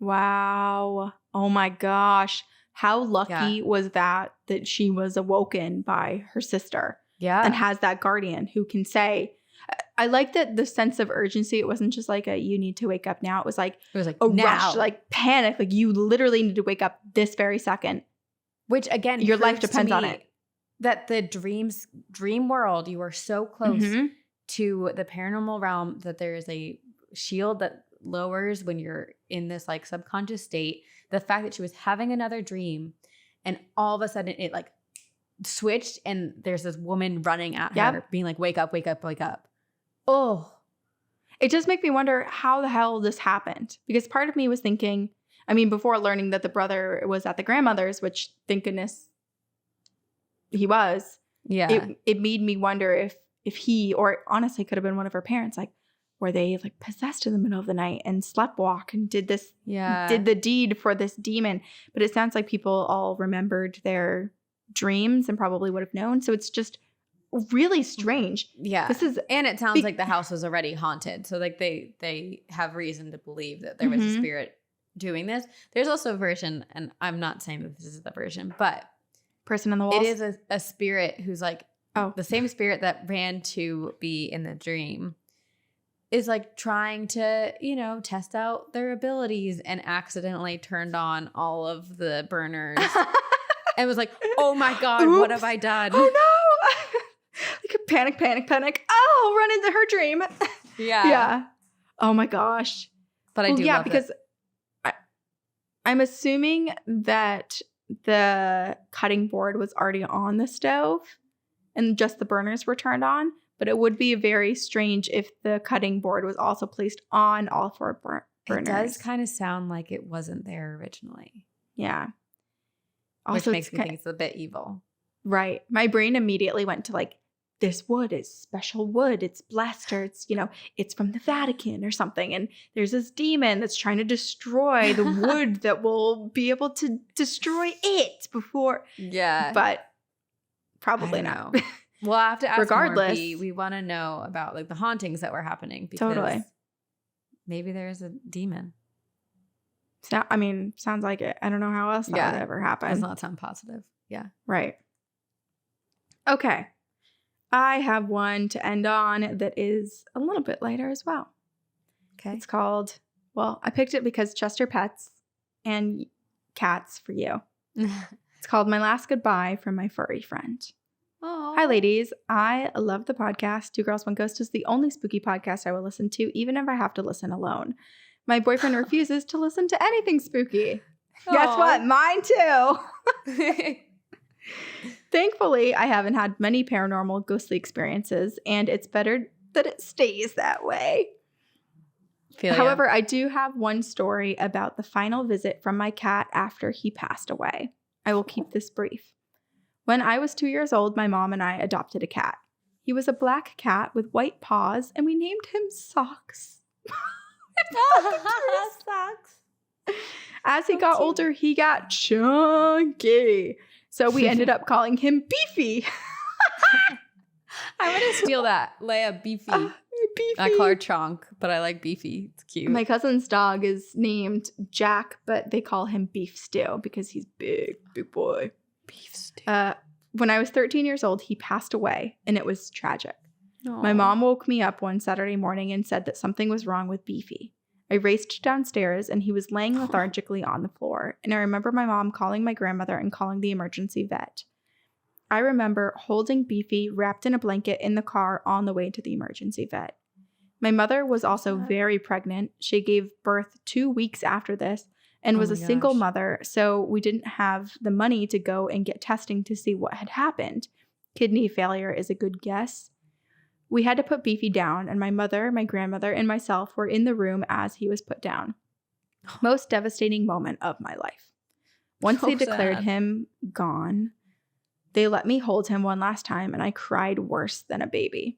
Wow. Oh my gosh. How lucky was that she was awoken by her sister? Yeah. And has that guardian who can say, I like that the sense of urgency. It wasn't just like you need to wake up now. It was like a now. rush, like panic. Like you literally need to wake up this very second. Which again, your life depends on it. That the dream world, you are so close to the paranormal realm that there is a shield that lowers when you're in this like subconscious state. The fact that she was having another dream and all of a sudden it like switched and there's this woman running at her being like, wake up, wake up, wake up. Oh, it just makes me wonder how the hell this happened. Because part of me was thinking, I mean, before learning that the brother was at the grandmother's, which thank goodness he was. Yeah. It made me wonder if he, or honestly could have been one of her parents, like, were they like possessed in the middle of the night and sleptwalk and did the deed for this demon. But it sounds like people all remembered their dreams and probably would have known. So it's just really strange. Yeah. And it sounds like the house was already haunted. So like they have reason to believe that there was a spirit doing this. There's also a version, and I'm not saying that this is the version, but person on the walls. It is a spirit who's like the same spirit that ran to be in the dream is like trying to, test out their abilities and accidentally turned on all of the burners and was like, oh my God, what have I done? Oh no. Like panic. Oh, run into her dream. Yeah. Yeah. Oh my gosh. But I do love because I'm assuming that the cutting board was already on the stove and just the burners were turned on. But it would be very strange if the cutting board was also placed on all four burners. It does kind of sound like it wasn't there originally. Yeah. Also, which makes me think it's a bit evil. Right. My brain immediately went to like, this wood is special wood. It's blessed, or it's, it's from the Vatican or something. And there's this demon that's trying to destroy the wood that will be able to destroy it before. Yeah. But probably not. We'll have to ask regardless. More. We want to know about like the hauntings that were happening. Because totally. Maybe there's a demon. So, I mean, sounds like it. I don't know how else that would ever happen. Does not sound positive. Yeah. Right. Okay. I have one to end on that is a little bit lighter as well. Okay. It's called, I picked it because Chester Pets and Cats for you. It's called My Last Goodbye from My Furry Friend. Aww. Hi, ladies. I love the podcast. Two Girls, One Ghost is the only spooky podcast I will listen to, even if I have to listen alone. My boyfriend refuses to listen to anything spooky. Aww. Guess what? Mine too. Thankfully, I haven't had many paranormal ghostly experiences, and it's better that it stays that way. However, I do have one story about the final visit from my cat after he passed away. I will keep this brief. When I was 2 years old, my mom and I adopted a cat. He was a black cat with white paws, and we named him Socks. Socks. As he got older, he got chunky. So we ended up calling him Beefy. I'm going to steal that. Leia, Beefy. Beefy. I call her Chonk, but I like Beefy. It's cute. My cousin's dog is named Jack, but they call him Beef Stew because he's big boy. Beef Stew. When I was 13 years old, he passed away, and it was tragic. Aww. My mom woke me up one Saturday morning and said that something was wrong with Beefy. I raced downstairs, and he was laying lethargically on the floor, and I remember my mom calling my grandmother and calling the emergency vet. I remember holding Beefy wrapped in a blanket in the car on the way to the emergency vet. My mother was also very pregnant. She gave birth 2 weeks after this and was a single mother, so we didn't have the money to go and get testing to see what had happened. Kidney failure is a good guess. We had to put Beefy down, and my mother, my grandmother, and myself were in the room as he was put down. Most devastating moment of my life. Once they declared him gone, they let me hold him one last time, and I cried worse than a baby.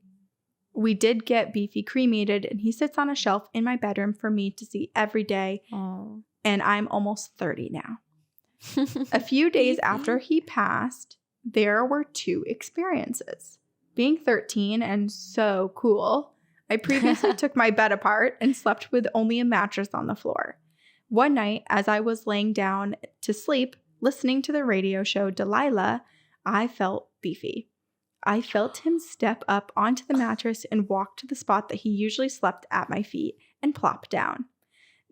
We did get Beefy cremated, and he sits on a shelf in my bedroom for me to see every day, and I'm almost 30 now. A few days after he passed, there were 2 experiences. Being 13 and so cool, I previously took my bed apart and slept with only a mattress on the floor. One night, as I was laying down to sleep, listening to the radio show Delilah, I felt Beefy. I felt him step up onto the mattress and walk to the spot that he usually slept at my feet and plop down.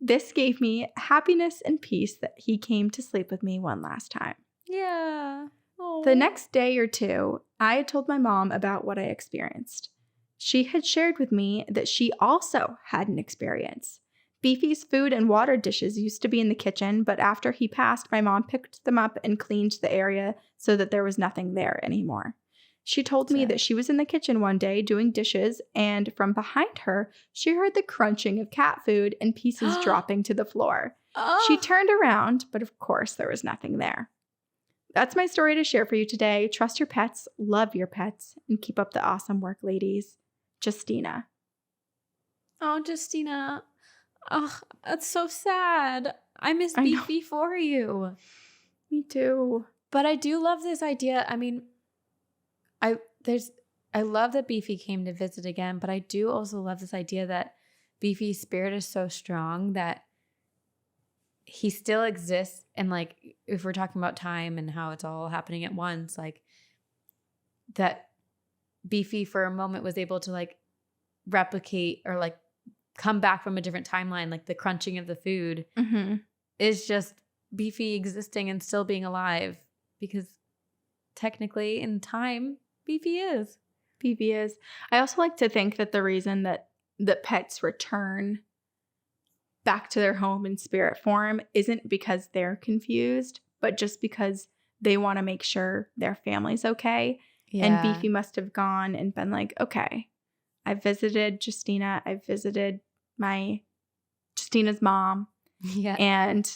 This gave me happiness and peace that he came to sleep with me one last time. Yeah. The Aww. next day or two, I had told my mom about what I experienced. She had shared with me that she also had an experience. Beefy's food and water dishes used to be in the kitchen, but after he passed, my mom picked them up and cleaned the area so that there was nothing there anymore. She told me that she was in the kitchen one day doing dishes, and from behind her, she heard the crunching of cat food and pieces dropping to the floor. Oh. She turned around, but of course there was nothing there. That's my story to share for you today. Trust your pets, love your pets, and keep up the awesome work, ladies. Justina. Oh, Justina. Oh, that's so sad. I miss Beefy for you. Me too. But I do love this idea. I mean, I love that Beefy came to visit again, but I do also love this idea that Beefy's spirit is so strong that he still exists. And like, if we're talking about time and how it's all happening at once, like that Beefy for a moment was able to like replicate or like come back from a different timeline. Like the crunching of the food is just Beefy existing and still being alive, because technically in time, Beefy is. Beefy is. I also like to think that the reason that pets return back to their home in spirit form isn't because they're confused, but just because they want to make sure their family's okay. Yeah. And Beefy must have gone and been like, okay, I visited Justina. I visited Justina's mom. Yeah. And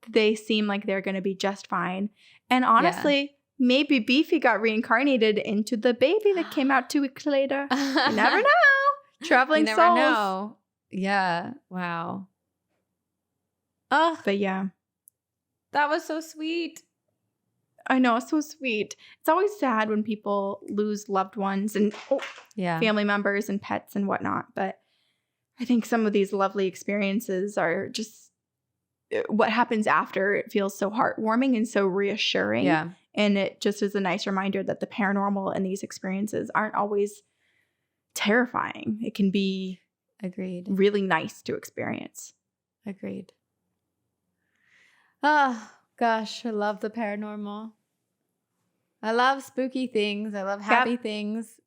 they seem like they're going to be just fine. And honestly, maybe Beefy got reincarnated into the baby that came out 2 weeks later. You never know. Traveling you souls. never know. Yeah. Wow. Oh, but yeah. That was so sweet. I know, so sweet. It's always sad when people lose loved ones and family members and pets and whatnot. But I think some of these lovely experiences are just what happens after. It feels so heartwarming and so reassuring. Yeah. And it just is a nice reminder that the paranormal and these experiences aren't always terrifying. It can be really nice to experience. Agreed. Oh, gosh. I love the paranormal. I love spooky things. I love happy things.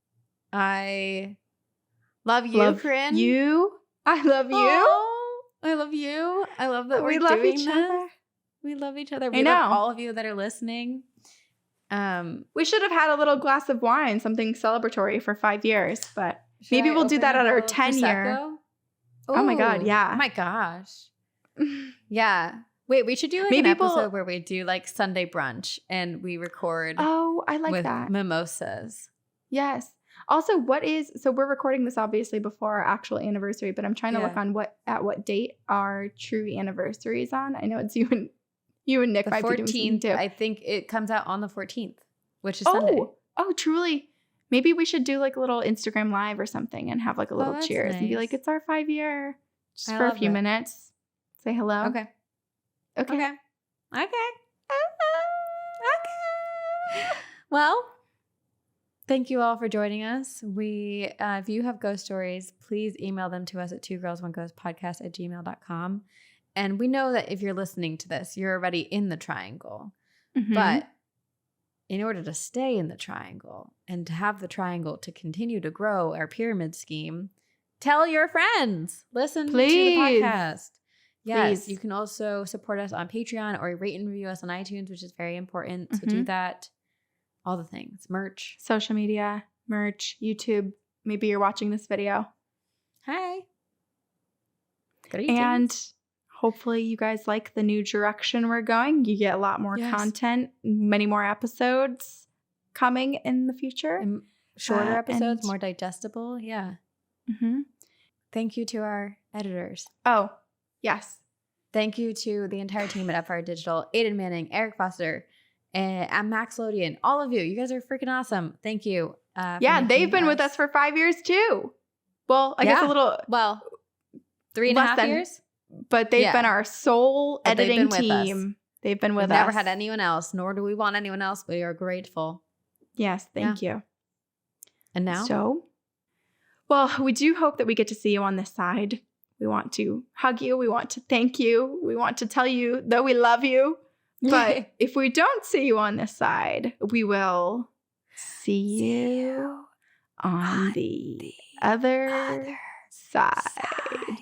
I love you, Corinne. I love you. Oh, I love you. I love that we love each other. We love each other. We love all of you that are listening. We should have had a little glass of wine, something celebratory for 5 years, but maybe we'll do that at our 10-year. Oh my God, yeah. Oh my gosh. Yeah. Wait, we should do like an episode where we do like Sunday brunch and we record. Oh, I like with that. Mimosas. Yes. Also, so we're recording this obviously before our actual anniversary, but I'm trying to look on what date our true anniversary is on. I know it's you and Nick might be doing something too. I think it comes out on the 14th, which is Sunday. Oh, truly. Maybe we should do like a little Instagram live or something and have like a little cheers and be like, it's our 5-year, just for a few minutes. Say hello. Okay. Well, thank you all for joining us. If you have ghost stories, please email them to us at 2girls1ghostpodcast@gmail.com. And we know that if you're listening to this, you're already in the triangle. Mm-hmm. But in order to stay in the triangle and to have the triangle to continue to grow our pyramid scheme, tell your friends. Listen to the podcast. Yes, you can also support us on Patreon or rate and review us on iTunes, which is very important. So do that. All the things. Merch. Social media, merch, YouTube. Maybe you're watching this video. Hi. And hopefully you guys like the new direction we're going. You get a lot more content, many more episodes coming in the future. And shorter episodes, more digestible. Yeah. Mm-hmm. Thank you to our editors. Oh, yes. Thank you to the entire team at FR Digital, Aiden Manning, Eric Foster, and Max Lodian. All of you. You guys are freaking awesome. Thank you. They've been with us for 5 years too. Well, I guess a little. Well, 3.5 years? but they've been our sole editing they've been with team. They've been with We've us. never had anyone else, nor do we want anyone else. We are grateful. Yes, thank you. And now? So, well, we do hope that we get to see you on this side. We want to hug you. We want to thank you. We want to tell you that we love you. But if we don't see you on this side, we will see you on the other side.